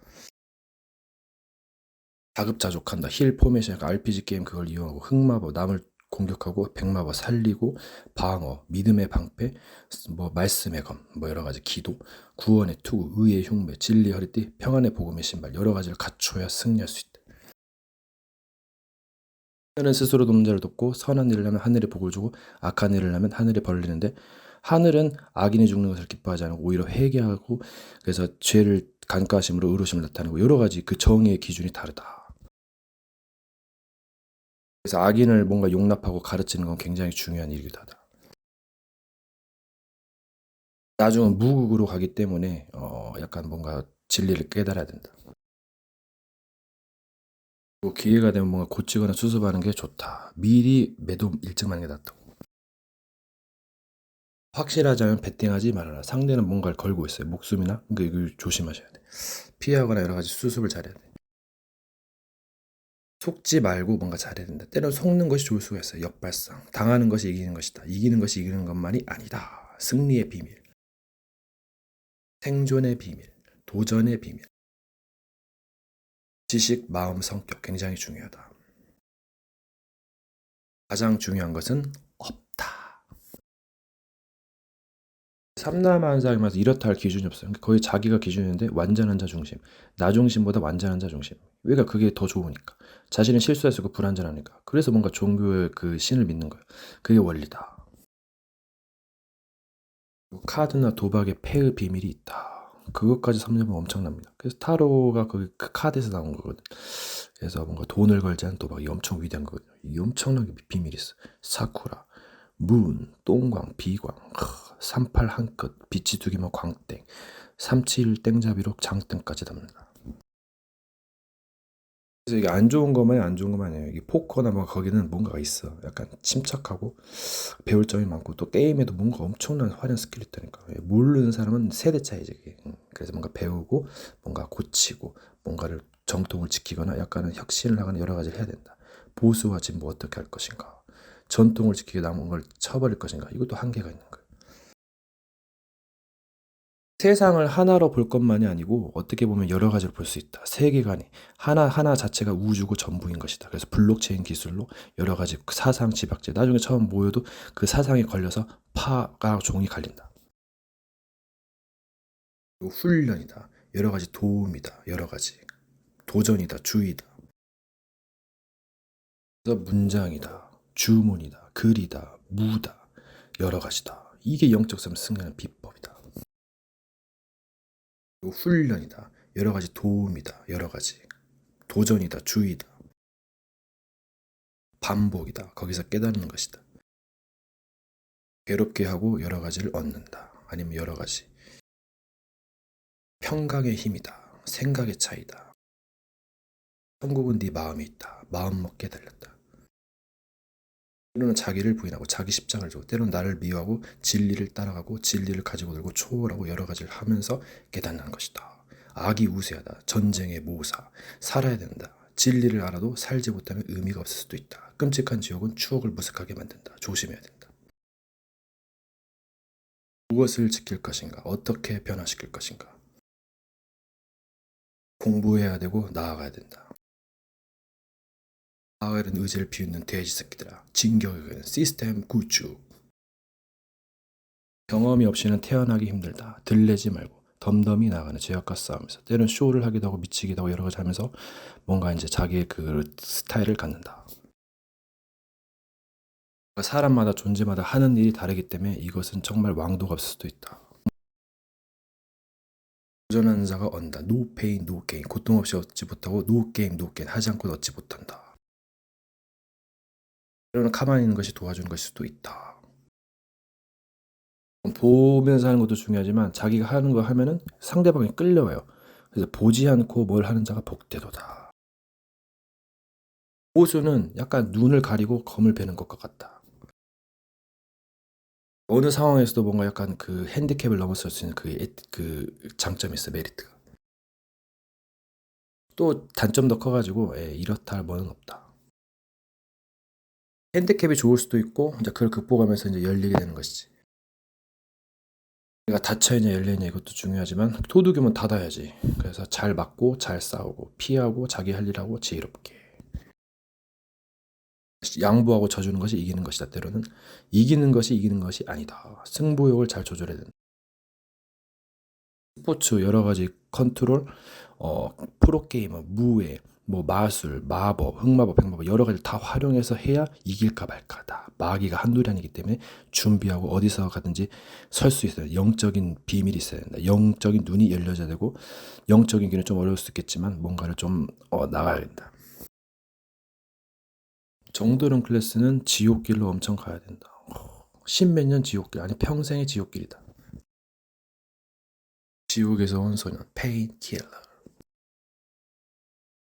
자급자족한다. 힐 포메이션 약간 RPG 게임 그걸 이용하고 흑마법 남을 공격하고 백마법 살리고 방어 믿음의 방패 뭐 말씀의 검 뭐 여러 가지 기도 구원의 투구 의의 흉배 진리의 허리띠 평안의 복음의 신발 여러 가지를 갖춰야 승리할 수 있다. 하늘은 스스로 동자를 돕고 선한 일을 하면 하늘이 복을 주고 악한 일을 하면 하늘이 벌리는데 하늘은 악인이 죽는 것을 기뻐하지 않고 오히려 회개하고 그래서 죄를 간과하심으로 의로심을 나타내고 여러 가지 그 정의의 기준이 다르다. 그래서 악인을 뭔가 용납하고 가르치는 건 굉장히 중요한 일이기도 하다. 나중은 무국으로 가기 때문에 약간 뭔가 진리를 깨달아야 된다. 그리고 기회가 되면 뭔가 고치거나 수습하는 게 좋다. 미리 매도 일정하는 게 낫다고. 확실하자면 베팅하지 말아라. 상대는 뭔가를 걸고 있어요. 목숨이나. 그러니까 이걸 조심하셔야 돼. 피하거나 여러 가지 수습을 잘해야 돼. 속지 말고 뭔가 잘해야 된다. 때로는 속는 것이 좋을 수가 있어요. 역발상. 당하는 것이 이기는 것이다. 이기는 것이 이기는 것만이 아니다. 승리의 비밀. 생존의 비밀. 도전의 비밀. 지식, 마음, 성격 굉장히 중요하다. 가장 중요한 것은 없다. 삼남한상이면서 이렇다 할 기준이 없어요. 그러니까 거의 자기가 기준인데 완전한 자 중심. 나 중심보다 완전한 자 중심. 그러니까 그게 더 좋으니까. 자신은 실수할 수 있고 불완전하니까. 그래서 뭔가 종교의 그 신을 믿는 거예요. 그게 원리다. 카드나 도박의 패의 비밀이 있다. 그것까지 섭렵하면 엄청납니다. 그래서 타로가 그 카드에서 나온 거거든. 그래서 뭔가 돈을 걸지 않은 도박이 엄청 위대한 거거든요. 이 엄청나게 비밀이 있어. 사쿠라, 문, 똥광, 비광, 38 한끗, 빛이 두 개면 광땡, 371 땡잡이로 장땡까지 답니다. 그래서 이게 안 좋은 것만이 안 좋은 것만 아니에요. 이게 포커나 뭐 거기는 뭔가가 있어. 약간 침착하고 배울 점이 많고 또 게임에도 뭔가 엄청난 화려한 스킬이 있다니까. 모르는 사람은 세대 차이지. 이게. 그래서 뭔가 배우고 뭔가 고치고 뭔가를 정통을 지키거나 약간은 혁신을 하거나 여러 가지를 해야 된다. 보수하지 뭐 어떻게 할 것인가. 전통을 지키게 남은 걸 쳐버릴 것인가. 이것도 한계가 있는 거예요. 세상을 하나로 볼 것만이 아니고 어떻게 보면 여러 가지로 볼 수 있다. 세계관이 하나 자체가 우주고 전부인 것이다. 그래서 블록체인 기술로 여러 가지 사상 집약제 나중에 처음 모여도 그 사상에 걸려서 파가 종이 갈린다. 그리고 훈련이다. 여러 가지 도움이다. 여러 가지 도전이다. 주의다. 그래서 문장이다. 주문이다. 글이다. 무다. 여러 가지다. 이게 영적 삶을 승리하는 비법이다. 그리고 훈련이다. 여러 가지 도움이다. 여러 가지 도전이다. 주의다. 반복이다. 거기서 깨닫는 것이다. 괴롭게 하고 여러 가지를 얻는다. 아니면 여러 가지 평강의 힘이다. 생각의 차이다. 천국은 네 마음에 있다. 마음 먹게 달렸다. 때로는 자기를 부인하고 자기 십장을 주고 때로는 나를 미워하고 진리를 따라가고 진리를 가지고 들고 초월하고 여러 가지를 하면서 깨닫는 것이다. 악이 우세하다. 전쟁의 모사. 살아야 된다. 진리를 알아도 살지 못하면 의미가 없을 수도 있다. 끔찍한 지옥은 추억을 무색하게 만든다. 조심해야 된다. 무엇을 지킬 것인가? 어떻게 변화시킬 것인가? 공부해야 되고 나아가야 된다. 나아가는 의지를 비웃는 돼지 새끼들아. 진격에는 시스템 구축. 경험이 없이는 태어나기 힘들다. 들레지 말고 덤덤히 나아가는 죄악과 싸우면서 때론 쇼를 하기도 하고 미치기도 하고 여러 가지 하면서 뭔가 이제 자기의 그 스타일을 갖는다. 사람마다 존재마다 하는 일이 다르기 때문에 이것은 정말 왕도가 없을 수도 있다. 도전하는 자가 얻는다. No pain, no gain. 고통 없이 얻지 못하고 no gain, no gain. 하지 않고 얻지 못한다. 때로는 가만히 있는 것이 도와주는 것일 수도 있다. 보면서 하는 것도 중요하지만 자기가 하는 거 하면은 상대방이 끌려와요. 그래서 보지 않고 뭘 하는 자가 복되도다. 보수는 약간 눈을 가리고 검을 베는 것과 같다. 어느 상황에서도 뭔가 약간 그 핸디캡을 넘어설 수 있는 그 장점이 있어, 메리트가. 또 단점도 커가지고 이렇다 할 뭐는 없다. 핸디캡이 좋을 수도 있고 이제 그걸 극복하면서 이제 열리게 되는 것이지. 내가 닫혀있냐 열려있냐 이것도 중요하지만 도둑이면 닫아야지. 그래서 잘 맞고 잘 싸우고 피하고 자기 할 일하고 지혜롭게 양보하고 져주는 것이 이기는 것이다. 때로는 이기는 것이 아니다. 승부욕을 잘 조절해야 된다. 스포츠 여러 가지 컨트롤 프로게이머 무에 뭐 마술, 마법, 흑마법, 백마법 여러 가지 다 활용해서 해야 이길까 말까다. 마귀가 한둘이 아니기 때문에 준비하고 어디서 가든지 설 수 있어요. 영적인 비밀이 있어야 된다. 영적인 눈이 열려져야 되고 영적인 길은 좀 어려울 수 있겠지만 뭔가를 좀 나가야 된다. 정도령 클래스는 지옥길로 엄청 가야 된다. 십몇 년 지옥길, 아니 평생의 지옥길이다. 지옥에서 온 소년, 페인킬러.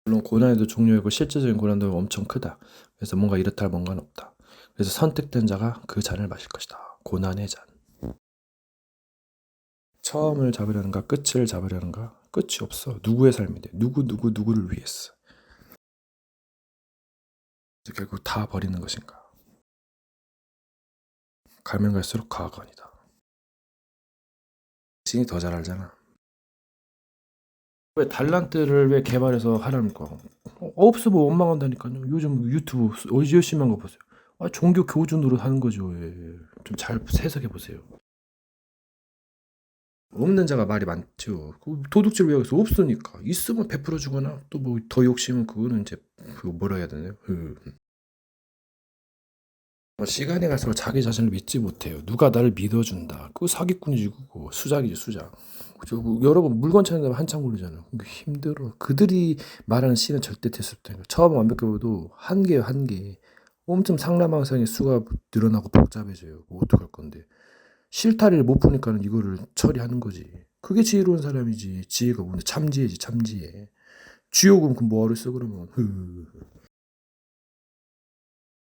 물론 고난에도 종류이고 실제적인 고난도 엄청 크다. 그래서 뭔가 이렇다 할 뭔가는 없다. 그래서 선택된 자가 그 잔을 마실 것이다. 고난의 잔. 처음을 잡으려는가 끝을 잡으려는가? 끝이 없어. 누구의 삶인데 누구를 위해서. 결국 다 버리는 것인가? 가면 갈수록 가관이다. 신이 더 잘 알잖아. 왜 달란트를 왜 개발해서 하라니까? 없으면 원망한다니까요. 요즘 유튜브 열심히 한 거 보세요. 종교 교준으로 하는 거죠. 좀 잘 해석해 보세요. 없는 자가 말이 많죠. 도둑질 왜 여기서 없으니까. 있으면 베풀어 주거나 또 뭐 더 욕심은 그거는 이제 그거 뭐라 해야 되나요? 시간이 갈수록 자기 자신을 믿지 못해요. 누가 나를 믿어준다. 그거 사기꾼이지 그거. 수작이지 수작. 여러분 물건 찾는 데 한참 걸리잖아요. 힘들어. 그들이 말하는 시는 절대 됐을 때 처음 완벽해도 한계예요 한계. 엄청 상람항상의 수가 늘어나고 복잡해져요. 뭐 어떡할 건데. 실타리를 못 푸니까는 이거를 처리하는 거지. 그게 지혜로운 사람이지. 지혜가 뭔데 참지혜지 참지혜. 쥐욕은 그 뭐하러 써 그러면.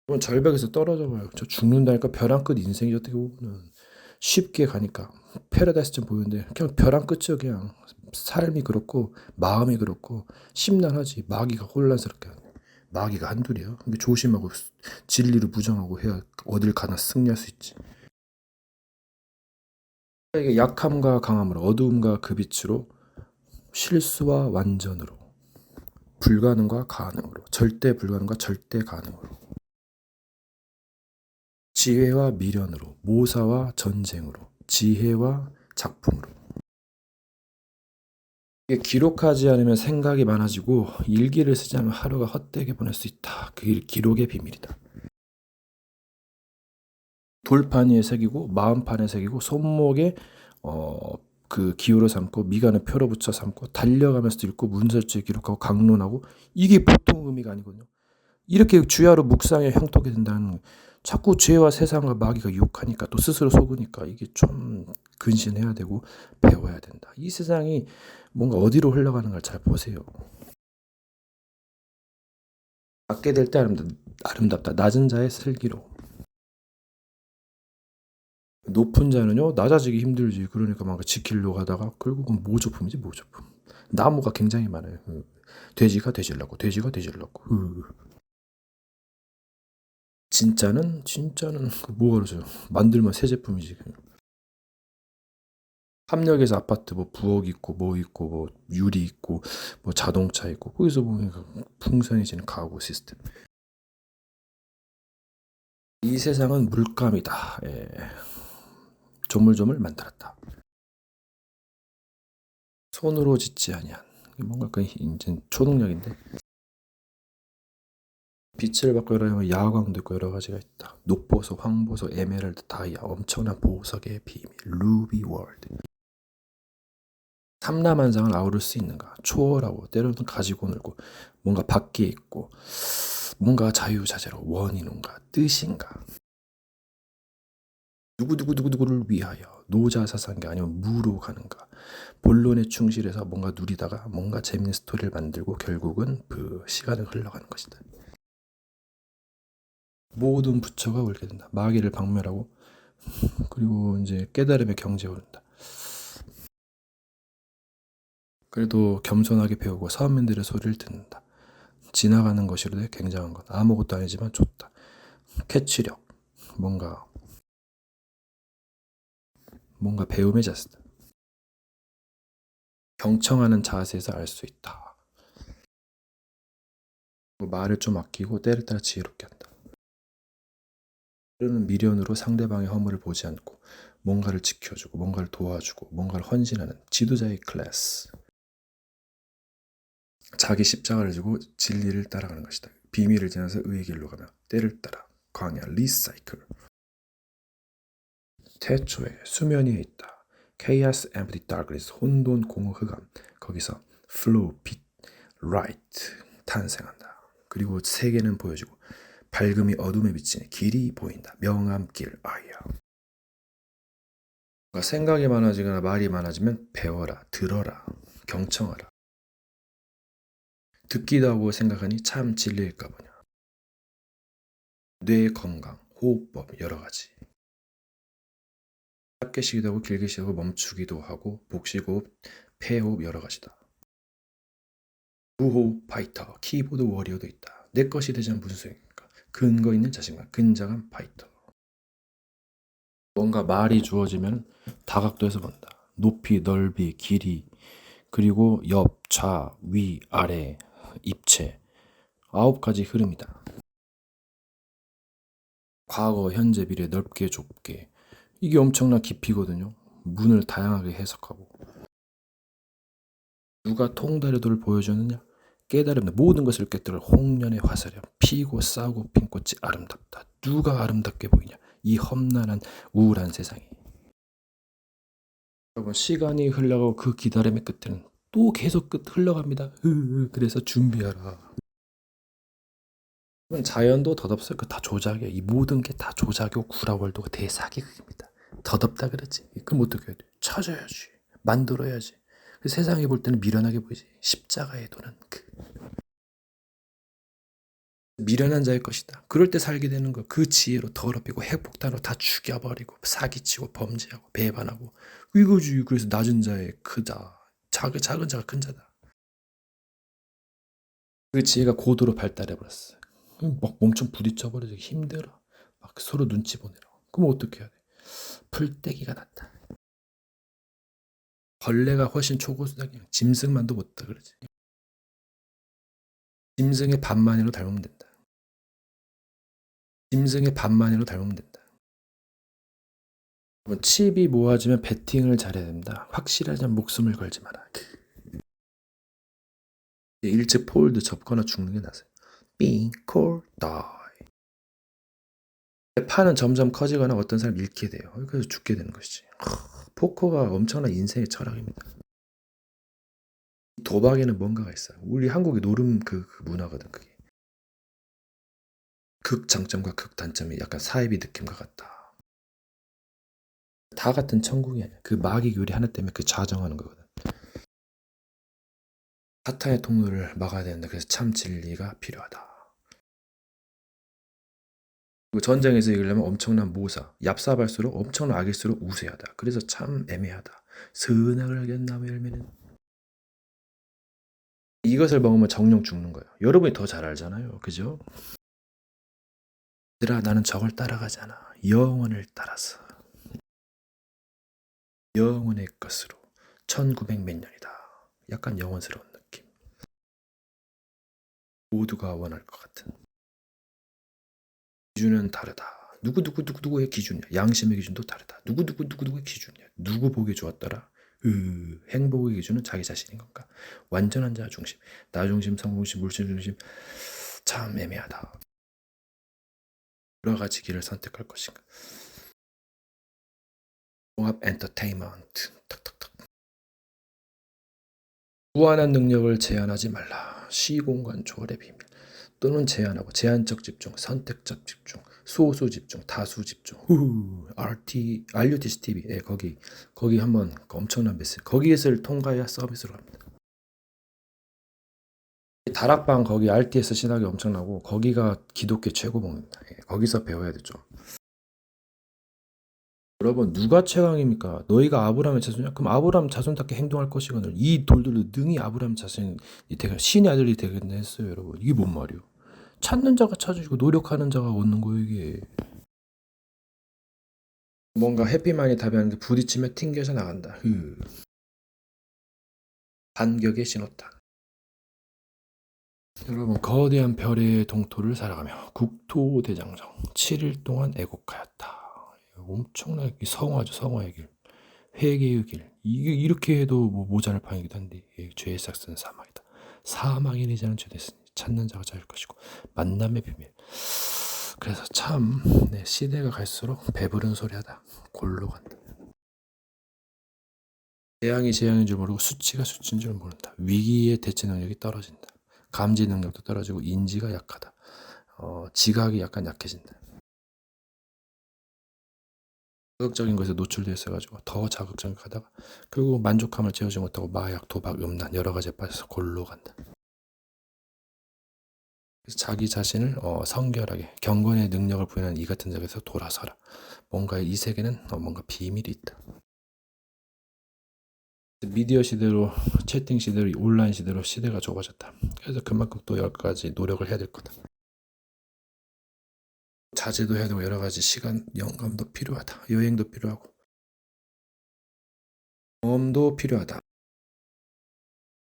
그건 절벽에서 떨어져 봐요. 저 죽는다니까 벼랑 끝 인생이 어떻게 보면 쉽게 가니까 패러다이스처럼 보이는데 그냥 벼랑 끝이야 그냥. 삶이 그렇고 마음이 그렇고 심란하지. 마귀가 혼란스럽게 하네. 마귀가 한둘이야. 근데 조심하고 진리를 부정하고 해야 어딜 가나 승리할 수 있지. 이게 약함과 강함으로 어두움과 그 빛으로 실수와 완전으로 불가능과 가능으로 절대 불가능과 절대 가능으로 지혜와 미련으로 모사와 전쟁으로 지혜와 작품으로. 이게 기록하지 않으면 생각이 많아지고 일기를 쓰지 않으면 하루가 헛되게 보낼 수 있다. 그게 기록의 비밀이다. 돌판 위에 새기고 마음판에 새기고 손목에 그 기호로 삼고 미간에 표로 붙여 삼고 달려가면서 읽고 문설주에 기록하고 강론하고 이게 보통 의미가 아니거든요. 이렇게 주야로 묵상의 형통이 된다는 자꾸 죄와 세상과 마귀가 유혹하니까 또 스스로 속으니까 이게 좀 근신해야 되고 배워야 된다. 이 세상이 뭔가 어디로 흘러가는 걸 잘 보세요. 낮게 될 때 아름답다. 낮은 자의 슬기로. 높은 자는요 낮아지기 힘들지. 그러니까 막 지키려고 하다가 결국은 모조품이지 모조품. 나무가 굉장히 많아요. 돼지가 돼질라고. 진짜는 뭐가 그러죠. 만들면 새 제품이지. 함역에서 아파트 뭐 부엌 있고 뭐 있고 뭐 유리 있고 뭐 자동차 있고 거기서 보면 풍성해지는 가구 시스템. 이 세상은 물감이다. 조물조물 만들었다. 손으로 짓지 아니한. 뭔가 그 이제 초능력인데. 빛을 받고 여러면 야광도 있고 여러 가지가 있다. 녹보석, 황보석, 에메랄드, 다이아, 엄청난 보석의 비밀, 루비 월드. 삼라만상을 아우를 수 있는가? 초월하고 때로는 가지고 놀고 뭔가 밖에 있고 뭔가 자유자재로 원인인가? 뜻인가? 누구를 위하여 노자사상가 아니면 무로 가는가? 본론에 충실해서 뭔가 누리다가 뭔가 재밌는 스토리를 만들고 결국은 그 시간을 흘러가는 것이다. 모든 부처가 울게 된다. 마귀를 박멸하고 그리고 이제 깨달음의 경지에 오른다. 그래도 겸손하게 배우고 서민들의 소리를 듣는다. 지나가는 것이로도 굉장한 것. 아무것도 아니지만 좋다. 캐치력. 뭔가 배움의 자세다. 경청하는 자세에서 알 수 있다. 말을 좀 아끼고 때를 따라 지혜롭게 한다. 때로는 미련으로 상대방의 허물을 보지 않고 뭔가를 지켜주고 뭔가를 도와주고 뭔가를 헌신하는 지도자의 클래스. 자기 십자가를 지고 진리를 따라가는 것이다. 비밀을 지나서 의의 길로 가며 때를 따라 광야 리사이클. 태초에 수면 위에 있다. Chaos, Empty Darkness, 혼돈, 공허, 흑암. 거기서 Flow, 빛, Light 탄생한다. 그리고 세계는 보여지고 밝음이 어둠에 비치니 길이 보인다. 명암길 아이야. 생각이 많아지거나 말이 많아지면 배워라, 들어라, 경청하라. 듣기도 하고 생각하니 참 진리일까 보냐. 뇌 건강, 호흡법 여러 가지. 짧게 쉬기도 하고 길게 쉬고 멈추기도 하고 복식호흡, 폐호흡 여러 가지다. 무호흡 파이터, 키보드 워리어도 있다. 내 것이 되자면 무슨 소용입니까? 근거 있는 자신감, 근장한 파이터. 뭔가 말이 주어지면 다각도에서 본다. 높이, 넓이, 길이, 그리고 옆, 좌, 위, 아래, 입체 9가지 흐름이다. 과거, 현재, 미래 넓게 좁게 이게 엄청난 깊이거든요. 문을 다양하게 해석하고 누가 통다리도를 보여주느냐? 깨달음의 모든 것을 깨뜨릴 홍련의 화살이야. 피고 싸우고 핀 꽃이 아름답다. 누가 아름답게 보이냐? 이 험난한 우울한 세상이. 여러분 시간이 흘러가고 그 기다림의 끝에는 또 계속 흘러갑니다. 그래서 준비하라. 자연도 덧없어요. 그 다 조작이야. 이 모든 게 다 조작이고 구라월도가 대사기극입니다. 덧없다 그러지. 그럼 어떻게 해야 돼? 찾아야지. 만들어야지. 그 세상에 볼 때는 미련하게 보이지. 십자가의 도는 그 미련한 자의 것이다. 그럴 때 살게 되는 거. 그 지혜로 더럽히고 핵폭탄으로 다 죽여버리고 사기치고 범죄하고 배반하고 이거지. 그래서 낮은 자의 크다. 작은 자가 큰 자다. 그 지혜가 고도로 발달해버렸어. 막 엄청 부딪혀버려서 힘들어. 막 서로 눈치 보내라고. 그럼 어떻게 해야 돼? 풀떼기가 낫다. 벌레가 훨씬 초고수다. 그냥 짐승만도 못다 그러지. 짐승의 반만이로 닮으면 된다. 짐승의 반만이로 닮으면 된다. 칩이 모아지면 배팅을 잘해야 된다. 확실하지만 목숨을 걸지 마라. 일찍 폴드 접거나 죽는 게 낫어요. Being cold, die. 판은 점점 커지거나 어떤 사람 잃게 돼요. 그래서 죽게 되는 것이지. 포커가 엄청난 인생의 철학입니다. 도박에는 뭔가가 있어요. 우리 한국의 노름 그 문화거든. 그게 극장점과 극단점이 약간 사이비 느낌과 같다. 다 같은 천국이 아니야. 그 마귀 요리 하나 때문에 그 좌정하는 거거든. 사탄의 통로를 막아야 되는데 그래서 참 진리가 필요하다. 그리고 전쟁에서 이기려면 엄청난 모사, 얍삽할수록 엄청난 악일수록 우세하다. 그래서 참 애매하다. 선악을 견나무 열매는 이것을 먹으면 정령 죽는 거예요. 여러분이 더 잘 알잖아요. 그죠? 얘들아 나는 저걸 따라가지 않아. 영혼을 따라서. 영혼의 것으로 1900 몇 년이다. 약간 영혼스러운 느낌. 모두가 원할 것 같은. 기준은 다르다. 누구의 기준이야. 양심의 기준도 다르다. 누구의 기준이야. 누구 보기 좋았더라. 행복의 기준은 자기 자신인 건가. 완전한 자 중심. 나 중심, 성공 중심, 물질 중심. 참 애매하다. 여러 가지 길을 선택할 것인가. 종합 엔터테인먼트. 탁탁탁. 무한한 능력을 제한하지 말라. 시공간 초월의 비밀. 또는 제한하고 제한적 집중, 선택적 집중, 소수 집중, 다수 집중. RUTC TV. 예, 거기 한번 엄청난 메시지. 거기에서 통과해야 서비스로 합니다. 다락방 거기 RTS 신학이 엄청나고 거기가 기독교 최고봉입니다. 예, 거기서 배워야 되죠. 여러분 누가 최강입니까? 너희가 아브라함의 자손이야? 그럼 아브라함 자손답게 행동할 것이거늘 이 돌들도 능히 아브라함 자손이 되겠 신의 아들이 되겠네 했어요. 여러분 이게 뭔 말이요? 찾는 자가 찾으시고 노력하는 자가 얻는 거예요. 이게 뭔가 해피만이 답이 아닌데 부딪히며 튕겨져 나간다. 반격의 신호탄. 여러분 거대한 별의 동토를 살아가며 국토대장정 7일 동안 애곡하였다. 엄청나게 성화죠. 성화의 길, 회개의 길. 이게 이렇게 해도 뭐 모자랄 판이기도 한데 죄의 싹은 사망이다. 사망이 이르지 않은 죄 됐으니 찾는 자가 찾을 것이고 만남의 비밀. 그래서 참 시대가 갈수록 배부른 소리하다 골로 간다. 재앙이 재앙인 줄 모르고 수치가 수치인 줄 모른다. 위기의 대처 능력이 떨어진다. 감지 능력도 떨어지고 인지가 약하다. 지각이 약간 약해진다. 자극적인 것에 노출되어 있어가지고 더 자극적인 거 하다가 결국 만족감을 채우지 못하고 마약, 도박, 음란 여러 가지에 빠져서 골로 간다. 그래서 자기 자신을 성결하게 경건의 능력을 부여하는 이 같은 자에서 돌아서라. 뭔가 이 세계는 뭔가 비밀이 있다. 미디어 시대로, 채팅 시대로, 온라인 시대로 시대가 좁아졌다. 그래서 그만큼 또 여러 가지 노력을 해야 될 거다. 자제도 해야 되고 여러 가지 시간, 영감도 필요하다. 여행도 필요하고 경험도 필요하다.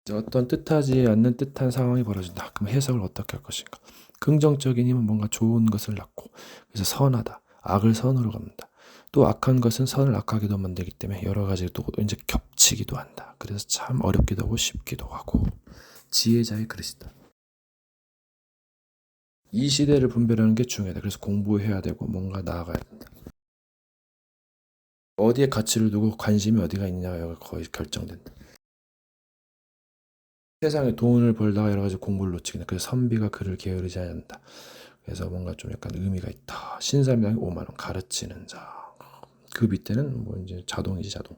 이제 어떤 뜻하지 않는 뜻한 상황이 벌어진다. 그럼 해석을 어떻게 할 것인가? 긍정적인 힘은 뭔가 좋은 것을 낳고 그래서 선하다. 악을 선으로 갚는다. 또 악한 것은 선을 악하게도 만들기 때문에 여러 가지 또 이제 겹치기도 한다. 그래서 참 어렵기도 하고 쉽기도 하고 지혜자의 그릇이다. 이 시대를 분별하는 게 중요하다. 그래서 공부해야 되고 뭔가 나아가야 된다. 어디에 가치를 두고 관심이 어디가 있냐가 거의 결정된다. 세상에 돈을 벌다가 여러 가지 공부를 놓치게 돼. 그래서 선비가 그를 게으르지 않는다. 그래서 뭔가 좀 약간 의미가 있다. 신사임당이 5만 원 가르치는 자. 그 밑에는 뭐 이제 자동이지 자동.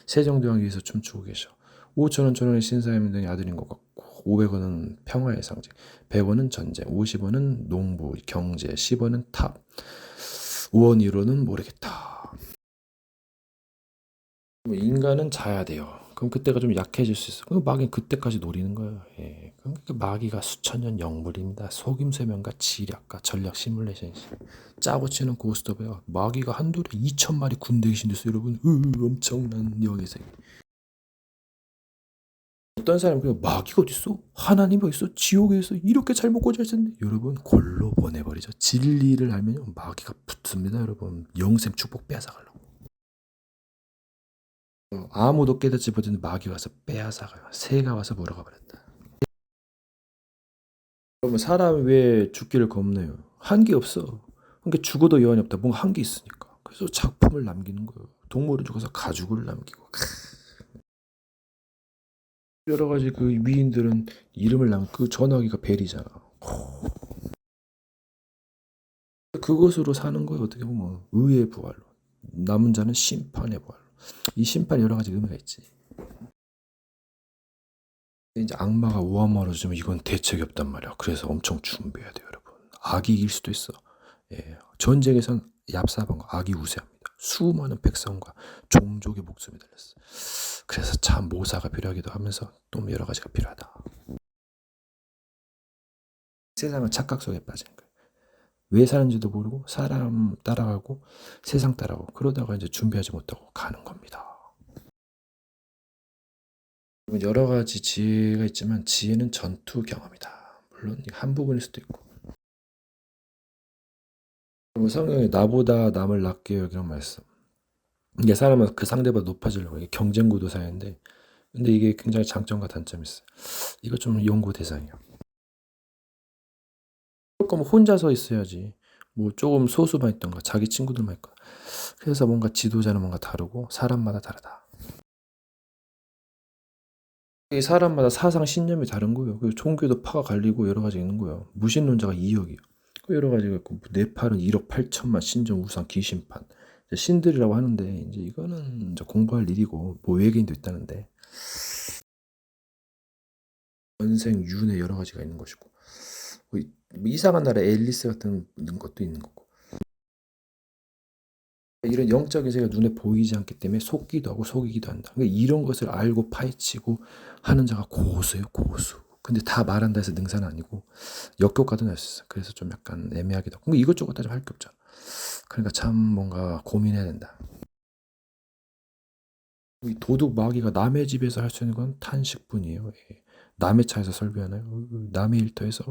세종대왕 위에서 춤추고 계셔. 5,000원, 1,000원이 신사임당의 아들인 것 같고 500원은 평화의 상징, 100원은 전쟁, 50원은 농부, 경제, 10원은 탑, 5원 1원은 모르겠다. 인간은 자야 돼요. 그럼 그때가 좀 약해질 수 있어. 그럼 마귀는 그때까지 노리는 거예요. 예. 그럼 마귀가 수천 년 영물입니다. 속임수명과 지략과 전략 시뮬레이션 짜고 치는 고스톱이야. 마귀가 한둘에 2,000마리 군대 계신데서 여러분 엄청난 영의 세계. 어떤 사람은 그냥 마귀가 어딨어? 하나님 어딨어? 지옥에 있어? 이렇게 잘 먹고 잘 텐데 여러분 골로 보내버리죠. 진리를 알면 마귀가 붙습니다. 여러분 영생 축복 빼앗아가려고. 아무도 깨닫지 못했는데 마귀가 와서 빼앗아가요. 새가 와서 물어가 버렸다. 그러면 사람이 왜 죽기를 겁내요? 한계 없어. 그러니까 죽어도 여한이 없다. 뭔가 한계 있으니까. 그래서 작품을 남기는 거예요. 동물을 죽어서 가죽을 남기고. 여러 가지 그 위인들은 이름을 남은 그 전화기가 벨이잖아. 그것으로 사는 거예요. 어떻게 보면 의의 부활로. 남은 자는 심판의 부활로. 이 심판이 여러 가지 의미가 있지. 이제 악마가 오한마로 주면 이건 대책이 없단 말이야. 그래서 엄청 준비해야 돼요, 여러분. 악이 이길 수도 있어. 예. 전쟁에선 얍삽한 악이 우세합니다. 수많은 백성과 종족의 목숨이 달렸어. 그래서 참 모사가 필요하기도 하면서 또 여러 가지가 필요하다. 세상은 착각 속에 빠지는 거예요. 왜 사는지도 모르고 사람 따라가고 세상 따라가고 그러다가 이제 준비하지 못하고 가는 겁니다. 여러 가지 지혜가 있지만 지혜는 전투 경험이다. 물론 한 부분일 수도 있고. 성경에 나보다 남을 낮게 여기는 말씀. 이게 사람은 그 상대보다 높아지려고 이게 경쟁 구도 사회인데, 근데 이게 굉장히 장점과 단점이 있어요. 이거 좀 연구 대상이에요. 조금 혼자서 있어야지. 뭐 조금 소수만 있던가 자기 친구들만 있거나. 그래서 뭔가 지도자는 뭔가 다르고 사람마다 다르다. 이 사람마다 사상 신념이 다른 거예요. 그리고 종교도 파가 갈리고 여러 가지 있는 거예요. 무신론자가 2억이요. 여러 가지가 있고 네팔은 1억 8천만 신정 우상 귀신판 신들이라고 하는데 이제 이거는 이제 공부할 일이고 뭐 외계인도 있다는데 전생 윤회 여러 가지가 있는 것이고 뭐 이상한 나라 앨리스 같은 것도 있는 거고 이런 영적인 세계가 눈에 보이지 않기 때문에 속기도 하고 속이기도 한다. 그러니까 이런 것을 알고 파헤치고 하는 자가 고수예요, 고수. 근데 다 말한다 해서 능사는 아니고 역효과도 날 수 있어. 그래서 좀 약간 애매하기도 하고. 이것저것 다 좀 할 게 없잖아. 그러니까 참 뭔가 고민해야 된다. 이 도둑 마귀가 남의 집에서 할 수 있는 건 탄식뿐이에요. 예. 남의 차에서 설교하나요? 남의 일터에서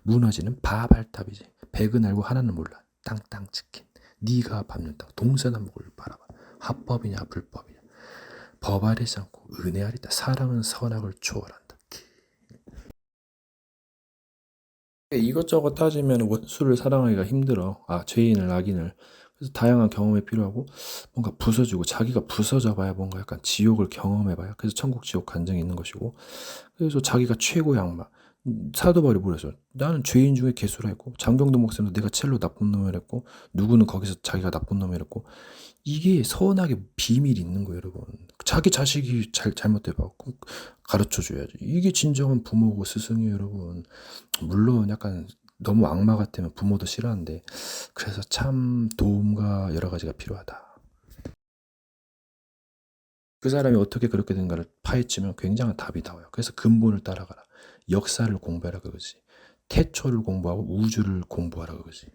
무너지는 바발탑이지. 백은 알고 하나는 몰라. 땅땅 치킨. 네가 밟는다고 동서남북을 바라봐. 합법이냐 불법이냐. 법 아래지 않고 은혜 아래다. 사랑은 선악을 초월한다. 이것저것 따지면 원수를 사랑하기가 힘들어. 죄인을, 악인을. 그래서 다양한 경험이 필요하고, 뭔가 부서지고, 자기가 부서져 봐야 뭔가 약간 지옥을 경험해 봐야. 그래서 천국, 지옥 간증이 있는 것이고, 그래서 자기가 최고의 악마. 사도 바울이 뭐랬어? 나는 죄인 중에 개수라 했고, 장경도 목사님도 내가 첼로 나쁜 놈이랬고, 누구는 거기서 자기가 나쁜 놈이랬고, 이게 서운하게 비밀이 있는 거예요, 여러분. 자기 자식이 잘못해봐. 가르쳐 줘야지. 이게 진정한 부모고 스승이에요, 여러분. 물론 약간 너무 악마 같으면 부모도 싫어하는데, 그래서 참 도움과 여러 가지가 필요하다. 그 사람이 어떻게 그렇게 된가를 파헤치면 굉장한 답이 나와요. 그래서 근본을 따라가라. 역사를 공부하라 그거지. 태초를 공부하고 우주를 공부하라 그거지.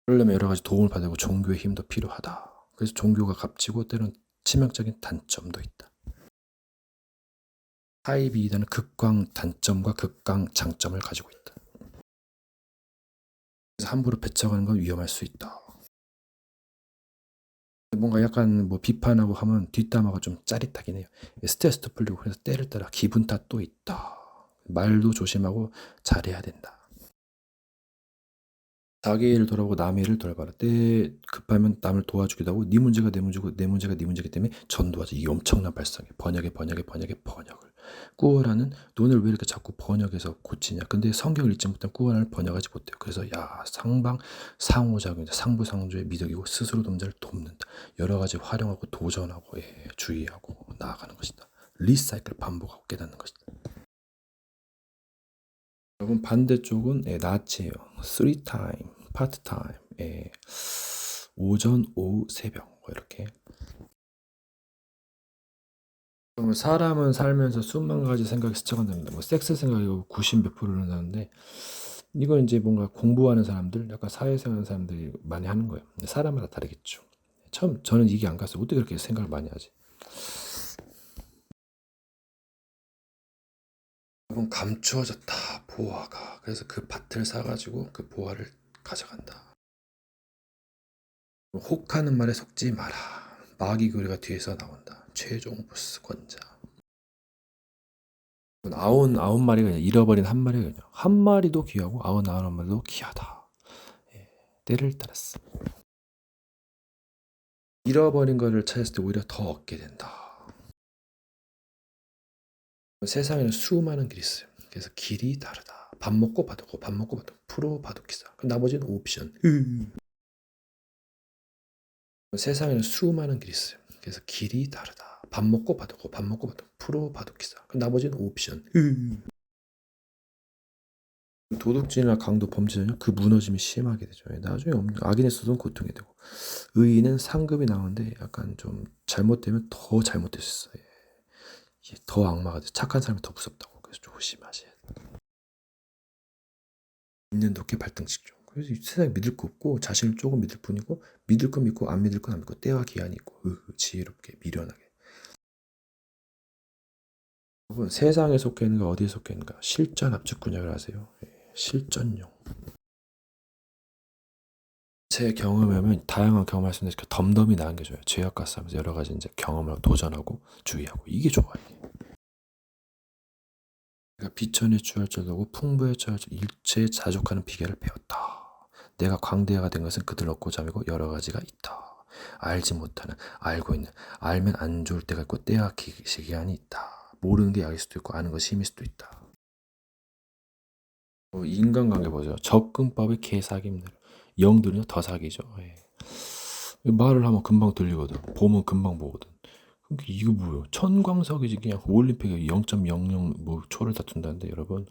그러려면 여러 가지 도움을 받고 종교의 힘도 필요하다. 그래서 종교가 값지고 때로는 치명적인 단점도 있다. 하이비이다는 극강 단점과 극강 장점을 가지고 있다. 그래서 함부로 배척하는 건 위험할 수 있다. 뭔가 약간 뭐 비판하고 하면 뒷담화가 좀 짜릿하긴 해요. 스트레스도 풀리고 그래서 때를 따라 기분 탓도 있다. 말도 조심하고 잘해야 된다. 자기 일을 돌아보고 남의 일을 돌아봐라. 때 급하면 남을 도와주기도 하고 네 문제가 내 문제고 내 문제가 네 문제이기 때문에 전도하지. 이게 엄청난 발상이에요. 번역을 꾸어라는 논을 왜 이렇게 자꾸 번역해서 고치냐. 근데 성경을 읽지 못하면 꾸어라를 번역하지 못해요. 그래서 상호작용이다. 상부상조의 미덕이고 스스로 동자를 돕는다. 여러 가지 활용하고 도전하고 주의하고 나아가는 것이다. 리사이클 반복하고 깨닫는 것이다. 여러분 반대쪽은 낮이에요. 3타임, 파트타임. 오전, 오후, 새벽 이렇게. 그러면 사람은 살면서 수만 가지 생각이 스쳐간답니다. 뭐 섹스 생각이 90몇 프로를 나는데 이건 이제 뭔가 공부하는 사람들, 약간 사회생활 하는 사람들이 많이 하는 거예요. 사람마다 다르겠죠. 처음 저는 이게 안 갔어요. 어떻게 그렇게 생각을 많이 하지? 여러분 감추어졌다 보화가. 그래서 그 밭을 사가지고 그 보화를 가져간다. 혹하는 말에 속지 마라. 마귀 교리가 뒤에서 나온다. 최종 보스 권자. 아홉 마리가 그냥 잃어버린 한 마리가 그냥 한 마리도 귀하고 99마리도 귀하다. 때를 따랐어. 잃어버린 거를 찾았을 때 오히려 더 얻게 된다. 세상에는 수많은 길이 있어요. 그래서 길이 다르다. 밥 먹고 바둑고 밥 먹고 바둑 프로 바둑기사. 나머지는 옵션. 세상에는 수많은 길이 있어요. 그래서 길이 다르다. 밥 먹고 바둑고 밥 먹고 바둑 프로 바둑기사. 나머지는 옵션. 도둑질이나 강도 범죄자는 그 무너짐이 심하게 되죠. 나중에 악인의 수는 고통이 되고 의인은 상급이 나오는데 약간 좀 잘못되면 더 잘못될 수 있어요. 더 악마가 돼. 착한 사람이 더 무섭다고. 그래서 조심하셔야 돼요. 믿는 도끼 발등식죠. 그래서 이 세상에 믿을 거 없고 자신을 조금 믿을 뿐이고 믿을 거 믿고 안 믿을 건 안 믿고 때와 기한이 있고 지혜롭게 미련하게. 여러분 세상에 속해 있는가 어디에 속해 있는가 실전 압축군역을 하세요. 실전용. 제 경험하면 다양한 경험할 수 있는데 덤덤히 나은 게 좋아요. 죄악과 싸우면서 여러 가지 이제 경험을 도전하고 주의하고 이게 좋아요. 내가 비천에 취할 줄 알고 풍부에 취할 줄 일체에 자족하는 비결을 배웠다. 내가 광대가 된 것은 그들 얻고 잠이고 여러 가지가 있다. 알지 못하는 알고 있는 알면 안 좋을 때가 있고 때와 기한이 있다. 모르는 게 약일 수도 있고 아는 것이 힘일 수도 있다. 인간관계 보세요. 접근법이 개사기입니다. 영들은 더 사기죠. 말을 하면 금방 들리거든. 보면 금방 보거든. 그러니까 이거 뭐예요? 천광석이지 그냥 올림픽에 0.00 뭐 초를 다툰다는데 여러분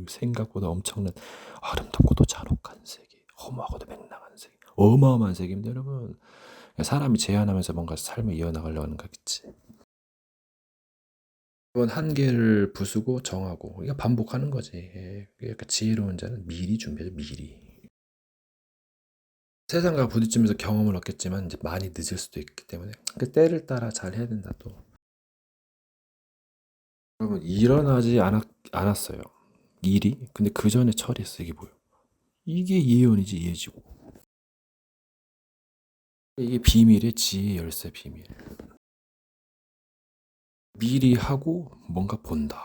생각보다 엄청난 아름답고도 잔혹한 세계, 허무하고도 맹랑한 세계, 어마어마한 세계입니다, 여러분. 사람이 제한하면서 뭔가 삶을 이어나가려고 하는 거겠지. 이번 한계를 부수고 정하고 이거 반복하는 거지. 그러니까 지혜로운 자는 미리 준비하죠. 미리. 세상과 부딪히면서 경험을 얻겠지만 이제 많이 늦을 수도 있기 때문에 그 때를 따라 잘 해야 된다 또. 여러분 일어나지 않았어요. 일이. 근데 그 전에 처리했어. 이게 뭐예요? 이게 예언이지 예지고. 이게 비밀의 지혜 열쇠 비밀. 미리 하고 뭔가 본다.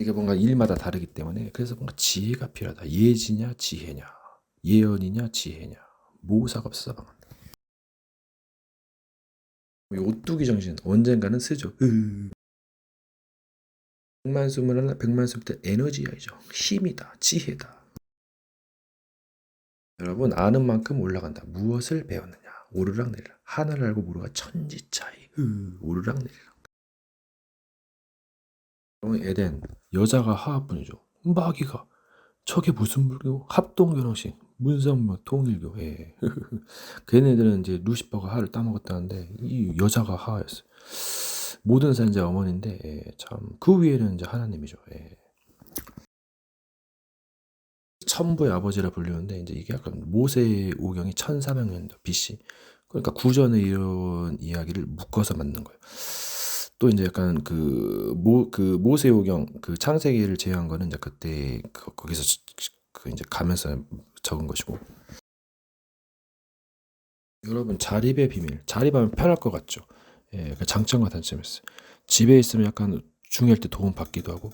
이게 뭔가 일마다 다르기 때문에 그래서 뭔가 지혜가 필요하다. 예지냐 지혜냐, 예언이냐 지혜냐, 모사가 없어서 오뚜기 정신 언젠가는 쓰죠. 백만수문은 백만수부터 에너지야죠. 힘이다, 지혜다. 여러분 아는 만큼 올라간다. 무엇을 배웠느냐? 오르락내리락. 하나를 알고 모르가 천지 차이. 오르락내리락. 여러분 에덴 여자가 하하뿐이죠. 마귀가 저게 무슨 불교? 합동결혼식 문성무 통일교. 예. 걔네들은 이제 루시퍼가 하를 따먹었다는데 이 여자가 하였어요. 모든 산자 어머니인데 예, 참 그 위에는 이제 하나님이죠. 예. 천부의 아버지라 불리는데 이제 이게 약간 모세의 오경이 1400년도 BC. 그러니까 구전에 이런 이야기를 묶어서 만든 거예요. 또 이제 약간 그 모세 오경 그 창세기를 제외한 거는 이제 그때 거기서 이제 가면서 적은 것이고. 여러분 자립의 비밀. 자립하면 편할 것 같죠. 예, 그 장점과 단점이 있어요. 집에 있으면 약간 중요할 때 도움 받기도 하고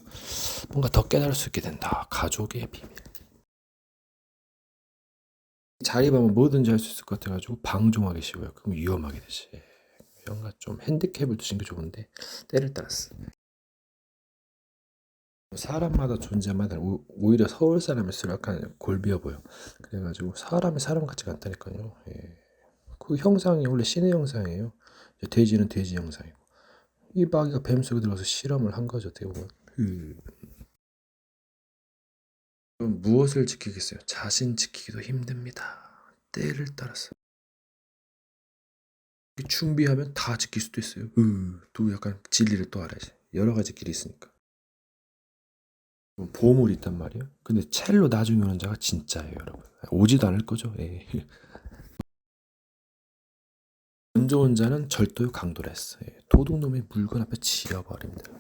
뭔가 더 깨달을 수 있게 된다. 가족의 비밀. 자립하면 뭐든지 할 수 있을 것 같아가지고 방종하기 쉬워요. 그럼 위험하게 되지. 뭔가 좀 핸디캡을 두신 게 좋은데 때를 따랐어. 사람마다 존재마다 오히려 서울 사람일수록 약간 골비어 보여. 그래가지고 사람이 사람 같지가 않다니까요. 예. 그 형상이 원래 신의 형상이에요. 돼지는 돼지 형상이고 이 마귀가 뱀 속에 들어가서 실험을 한 거죠. 어떻게 보면. 그럼 무엇을 지키겠어요? 자신 지키기도 힘듭니다. 때를 따라서. 준비하면 다 지킬 수도 있어요. 또 약간 진리를 또 알아야지. 여러 가지 길이 있으니까. 보물이 있단 말이에요. 근데 첼로 나중에 오는 자가 진짜예요, 여러분. 오지도 않을 거죠. 예. 먼저 온 자는 절도요 강도를 했어. 예. 도둑놈이 물건 앞에 지어버립니다.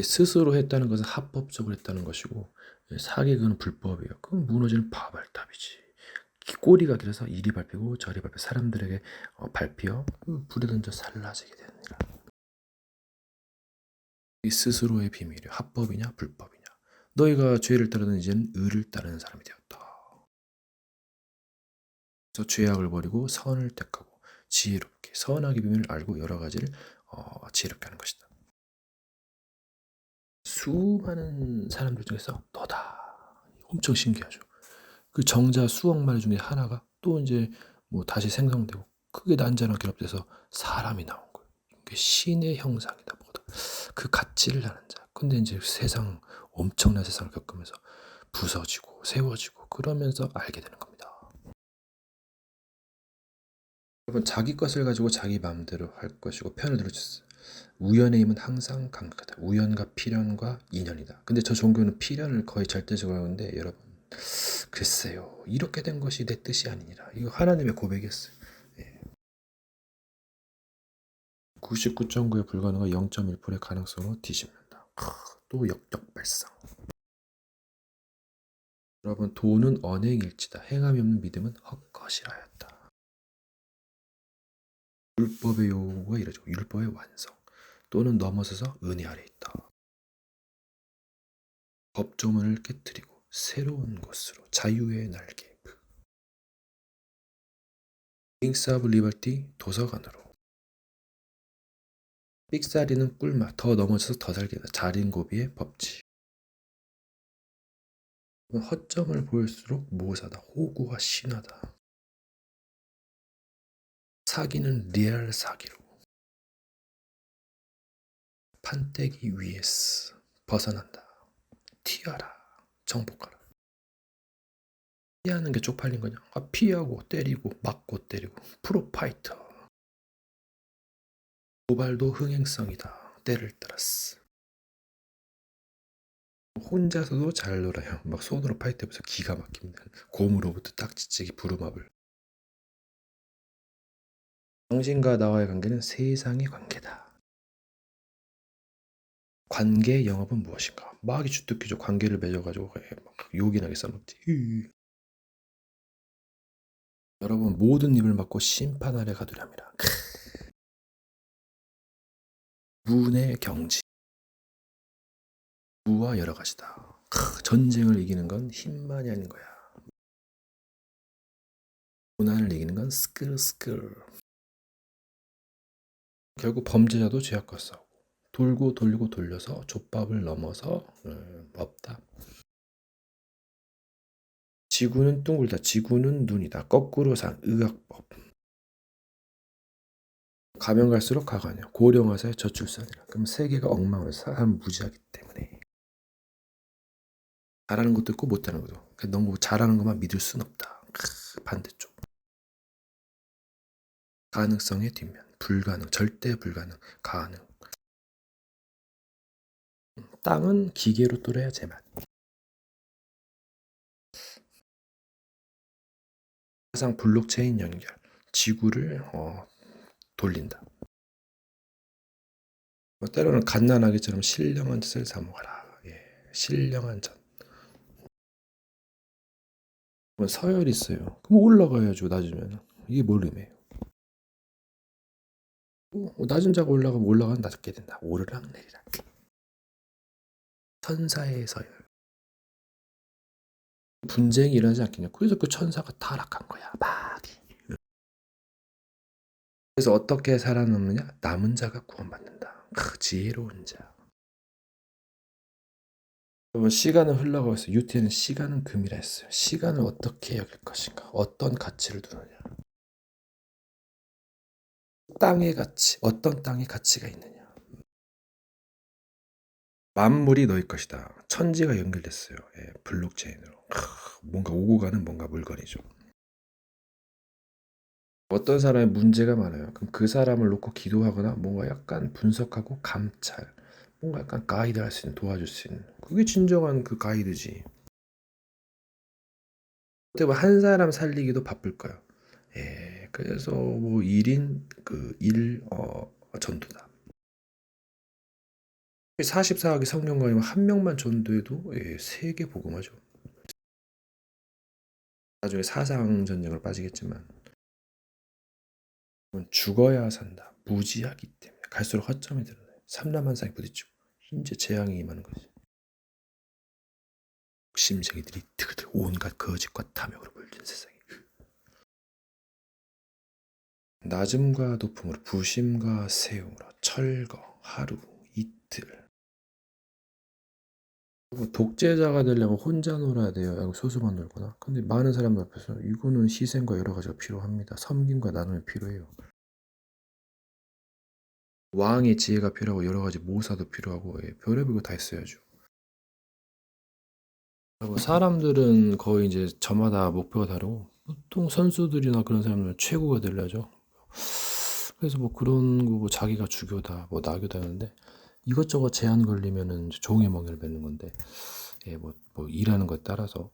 스스로 했다는 것은 합법적으로 했다는 것이고 사기는 불법이에요. 그건 무너지는 바발탑이지. 꼬리가 길어서 이리 밟히고 저리 밟혀 사람들에게 밟혀 불에 던져 살라지게 되느니라. 이 스스로의 비밀이요. 합법이냐 불법이냐. 너희가 죄를 따르는 이제는 의를 따르는 사람이 되었다. 그래서 죄악을 버리고 선을 택하고 지혜롭게 선악의 비밀을 알고 여러 가지를 지혜롭게 하는 것이다. 수많은 사람들 중에서 너다. 엄청 신기하죠. 그 정자 수억 마리 중에 하나가 또 이제 뭐 다시 생성되고 크게 난자랑 결합돼서 사람이 나온 거예요. 이게 신의 형상이다 뭐다. 그 가치를 아는 자. 근데 이제 세상 엄청난 세상을 겪으면서 부서지고 세워지고 그러면서 알게 되는 겁니다. 여러분 자기 것을 가지고 자기 마음대로 할 것이고 편을 들어줬어요. 우연의 힘은 항상 강력하다. 우연과 필연과 인연이다. 근데 저 종교는 필연을 거의 절대적으로 하는데 여러분 글쎄요. 이렇게 된 것이 내 뜻이 아니니라. 이거 하나님의 고백이었어요. 예. 99.9의 불가능과 0.1%의 가능성으로 뒤집는다. 또 역적발상. 여러분 도는 언행일치다. 행함이 없는 믿음은 헛것이라 하였다. 율법의 요구가 이러죠. 율법의 완성. 또는 넘어서서 은혜 아래 있다. 법조문을 깨뜨리고 새로운 곳으로 자유의 날개. 윙스 오브 리버티 도서관으로. 삑사리는 꿀맛. 더 넘어져서 더 살게 된다. 자린고비의 법칙. 허점을 보일수록 모사다. 호구와 신하다. 사기는 리얼 사기로. 판때기 위에서 벗어난다. 티아라. 정복하라. 피하는 게 쪽팔린 거냐? 피하고 때리고 맞고 때리고 프로파이터. 도발도 흥행성이다. 때를 따랐어. 혼자서도 잘 놀아요. 막 손으로 파이트해서 기가 막힙니다. 곰으로부터 딱지치기 부루마블. 당신과 나와의 관계는 세상의 관계다. 관계의 영업은 무엇인가? 막 주특기죠. 관계를 맺어가지고 막 욕이나게 써먹지. 여러분 모든 입을 막고 심판 아래 가두려 합니다. 문의 경지. 부와 여러 가지다. 전쟁을 이기는 건 힘만이 아닌 거야. 고난을 이기는 건 스킬. 결국 범죄자도 죄악과 싸우고 돌고 돌리고 돌려서 족밥을 넘어서 없다. 지구는 둥글다. 지구는 눈이다. 거꾸로 산 의학법. 가면 갈수록 가관이야. 고령화사의 저출산이라. 그럼 세계가 엉망으로 사람 무지하기 때문에 잘하는 것도 있고 못하는 것도. 그러니까 너무 잘하는 것만 믿을 순 없다. 반대쪽. 가능성의 뒷면. 불가능. 절대 불가능. 가능. 땅은 기계로 뚫어야 제맛. 사상 블록체인 연결. 지구를 돌린다. 때로는 갓난아기처럼 신령한 짓을 사모하라. 신령한 전. 서열이 있어요. 그럼 올라가야죠. 낮으면. 이게 뭘 의미해요? 낮은 자가 올라가면 올라가면 낮게 된다. 오르락 내리락. 천사의 서열. 분쟁이 일어나지 않겠냐. 그래서 그 천사가 타락한 거야. 마귀. 그래서 어떻게 살아남느냐? 남은 자가 구원받는다. 지혜로운 자. 그러면 시간은 흘러가고 있어요. 유태는 시간은 금이라 했어요. 시간을 어떻게 여길 것인가? 어떤 가치를 두느냐? 땅의 가치, 어떤 땅의 가치가 있느냐? 만물이 너희 것이다. 천지가 연결됐어요. 블록체인으로. 뭔가 오고 가는 뭔가 물건이죠. 어떤 사람의 문제가 많아요. 그럼 그 사람을 놓고 기도하거나 뭔가 약간 분석하고 감찰, 뭔가 약간 가이드 할 수 있는, 도와줄 수 있는. 그게 진정한 그 가이드지. 어떻게 한 사람 살리기도 바쁠 거예요. 그래서 뭐 1인 그 전도다. 44억의 성령과이면 한 명만 전도해도 세계 복음하죠. 나중에 사상 전쟁을 빠지겠지만 죽어야 산다. 무지하기 때문에 갈수록 허점이 드러나요. 삼라만상에 부딪히고 이제 재앙이 임하는 거지. 욕심쟁이들이 드그들 온갖 거짓과 탐욕으로 물든 세상에 낮음과 높음으로 부심과 세움으로 철거 하루 이틀. 독재자가 되려면 혼자 놀아야 돼요. 아니면 소수만 놀거나. 근데 많은 사람들 앞에서 이거는 희생과 여러 가지가 필요합니다. 섬김과 나눔이 필요해요. 왕의 지혜가 필요하고 여러 가지 모사도 필요하고 별의별 거 다 있어야죠. 그리고 사람들은 거의 이제 저마다 목표가 다르고 보통 선수들이나 그런 사람들은 최고가 되려죠. 그래서 뭐 그런 거 뭐 자기가 주교다 뭐 나교다 하는데 이것저것 제한 걸리면은 종의 멍에를 뱉는 건데 뭐 일하는 것에 따라서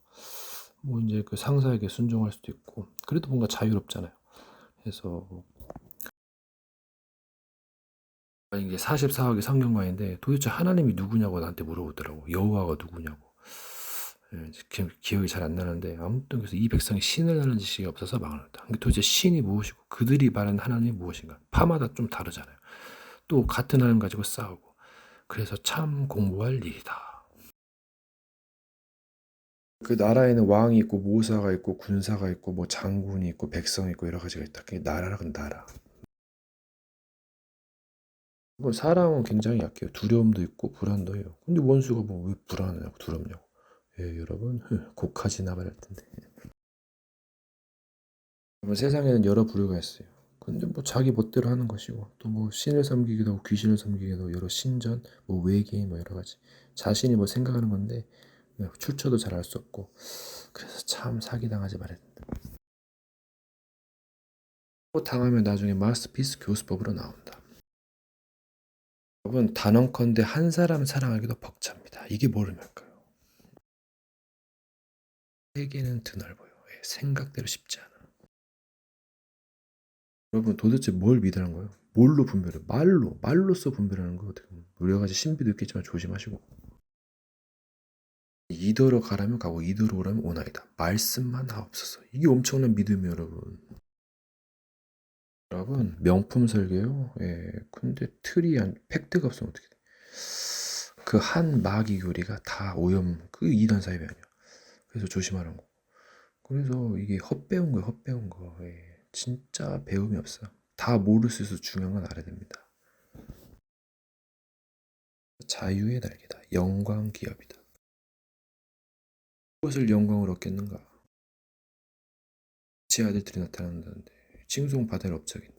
뭐 이제 그 상사에게 순종할 수도 있고 그래도 뭔가 자유롭잖아요. 그래서 이게 44억의 성경과인데 도대체 하나님이 누구냐고 나한테 물어보더라고. 여호와가 누구냐고. 기억이 잘 안 나는데 아무튼 그래서 이 백성이 신을 하는 지식이 없어서 망하였다. 근데 도대체 신이 무엇이고 그들이 말하는 하나님이 무엇인가? 파마다 좀 다르잖아요. 또 같은 하나님 가지고 싸우고 그래서 참 공부할 일이다. 그 나라에는 왕이 있고 모사가 있고 군사가 있고 뭐 장군이 있고 백성이 있고 여러 가지가 있다. 그게 나라라는 나라. 뭐 사람은 굉장히 약해요. 두려움도 있고 불안도 해요. 근데 원수가 뭐 왜 불안하냐고 두렵냐고. 여러분 곡하지 나발할 텐데. 세상에는 여러 부류가 있어요. 근데 뭐 자기 멋대로 하는 것이고 또 뭐 신을 섬기기도 하고 귀신을 섬기기도 하고 여러 신전, 뭐 외계인 뭐 여러 가지 자신이 뭐 생각하는 건데 출처도 잘 알 수 없고 그래서 참 사기당하지 말아야 된다. 또 당하면 나중에 마스터피스 교수법으로 나온다. 여러분 단언컨대 한 사람 사랑하기도 벅찹니다. 이게 뭘 의미할까요? 세계는 드넓어요. 생각대로 쉽지 않아. 여러분 도대체 뭘 믿으라는 거예요? 뭘로 분별해요? 말로써 분별하는 거 어떻게 보면 여러 가지 신비도 있겠지만 조심하시고 이더러 가라면 가고 이더러 오라면 오나이다. 말씀만 하옵소서. 이게 엄청난 믿음이에요, 여러분. 명품 설계요. 근데 팩트가 없으면 어떻게 돼? 그 한 마귀 교리가 다 오염 그 이단 사입이 아니야. 그래서 조심하는 거. 그래서 이게 헛배운 거야, 헛배운 거. 예. 진짜 배움이 없어. 다 모를 수 있어서 중요한 건 알아야 됩니다. 자유의 날개다. 영광 기업이다. 무엇을 영광을 얻겠는가? 제 아들들이 나타난다는데 칭송받을 업적인데.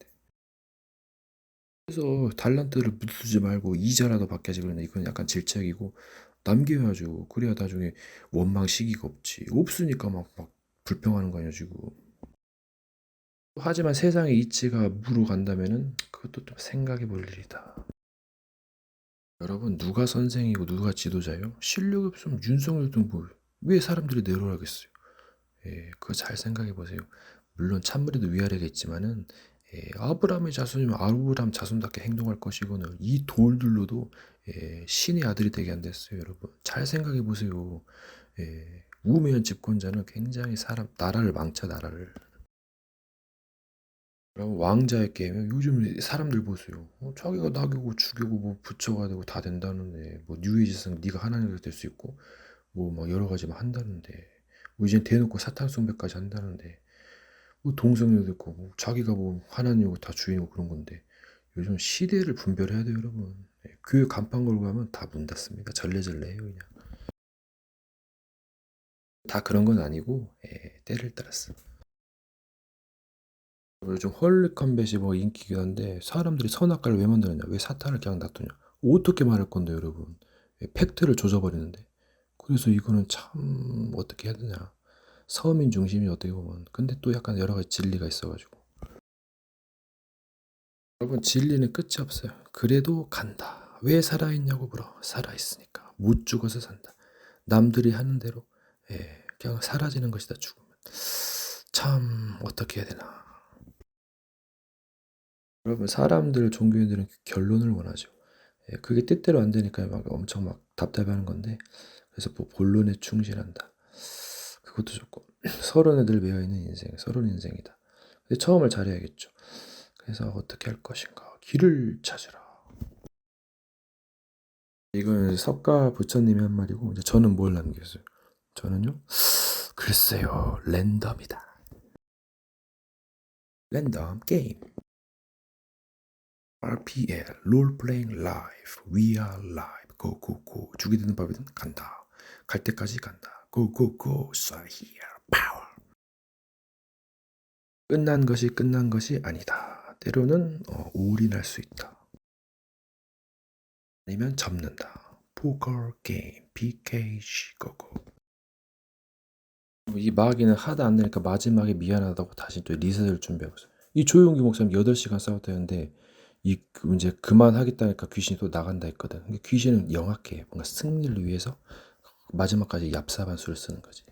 그래서 달란트를 묻지 말고 이자라도 받게하지 그러냐. 이건 약간 질책이고 남겨야죠. 그래야 나중에 원망 시기가 없지. 없으니까 막 불평하는 거 아니야 지금. 하지만 세상의 이치가 무로 간다면은 그것도 좀 생각해 볼 일이다. 여러분 누가 선생이고 누가 지도자예요? 실력이 없으면 윤석열도 왜 사람들이 내려가겠어요? 예, 그거 잘 생각해 보세요. 물론 찬물에도 위아래가 있지만은 아브라함의 자손이면 아브라함 자손답게 행동할 것이거늘 이 돌들로도 신의 아들이 되게 안 됐어요, 여러분. 잘 생각해 보세요. 우매한 집권자는 굉장히 나라를 망쳐, 나라를. 여러분 왕자의 게임은 요즘 사람들 보세요. 자기가 낙이고 죽이고 뭐 부처가 되고 다 된다는데 뭐 뉴에이지상 네가 하나님이 될 수 있고 뭐 막 여러 가지 막 한다는데 뭐 이제 대놓고 사탄 숭배까지 한다는데 뭐 동성애도 있고 뭐 자기가 뭐 하나님이고 다 주인이고 그런 건데 요즘 시대를 분별해야 돼요, 여러분. 교회 간판 걸고 가면 다 문 닫습니다. 절레절레해요, 그냥. 다 그런 건 아니고 때를 따랐어. 요즘 헐리컴뱃이 뭐 인기긴 한데 사람들이 선악과를 왜 만드느냐? 왜 사탄을 그냥 놔두냐? 어떻게 말할 건데, 여러분? 팩트를 조져버리는데. 그래서 이거는 참 어떻게 해야 되냐? 서민 중심이 어떻게 보면. 근데 또 약간 여러 가지 진리가 있어가지고. 여러분 진리는 끝이 없어요. 그래도 간다. 왜 살아있냐고 물어. 살아있으니까. 못 죽어서 산다. 남들이 하는 대로 그냥 사라지는 것이다, 죽으면. 참 어떻게 해야 되나. 여러분 사람들 종교인들은 결론을 원하죠. 그게 뜻대로 안 되니까 막 엄청 막 답답해하는 건데 그래서 뭐 본론에 충실한다. 그것도 좋고 서론에 늘 매여있는 인생, 서론 인생이다. 근데 처음을 잘해야겠죠. 그래서 어떻게 할 것인가. 길을 찾으라. 이건 석가 부처님이 한 말이고 이제 저는 뭘 남겼어요. 저는요. 글쎄요. 랜덤이다. 랜덤 게임. RPL, Role Playing Live, We Are Live, Go Go Go. 죽이 되는 법이든 간다. 갈 때까지 간다. Go Go Go, so here, power. 끝난 것이 아니다. 때로는 올인할 수 있다. 아니면 접는다. 포커 게임, PKG, 고고. 이 마귀는 하다 안 되니까 마지막에 미안하다고 다시 또 리셋을 준비하고 있어요. 이 조용기 목사님 8시간 싸웠다는데 이제 그만하겠다니까 귀신이 또 나간다 했거든. 귀신은 영악해. 뭔가 승리를 위해서 마지막까지 얍삽한 수를 쓰는 거지.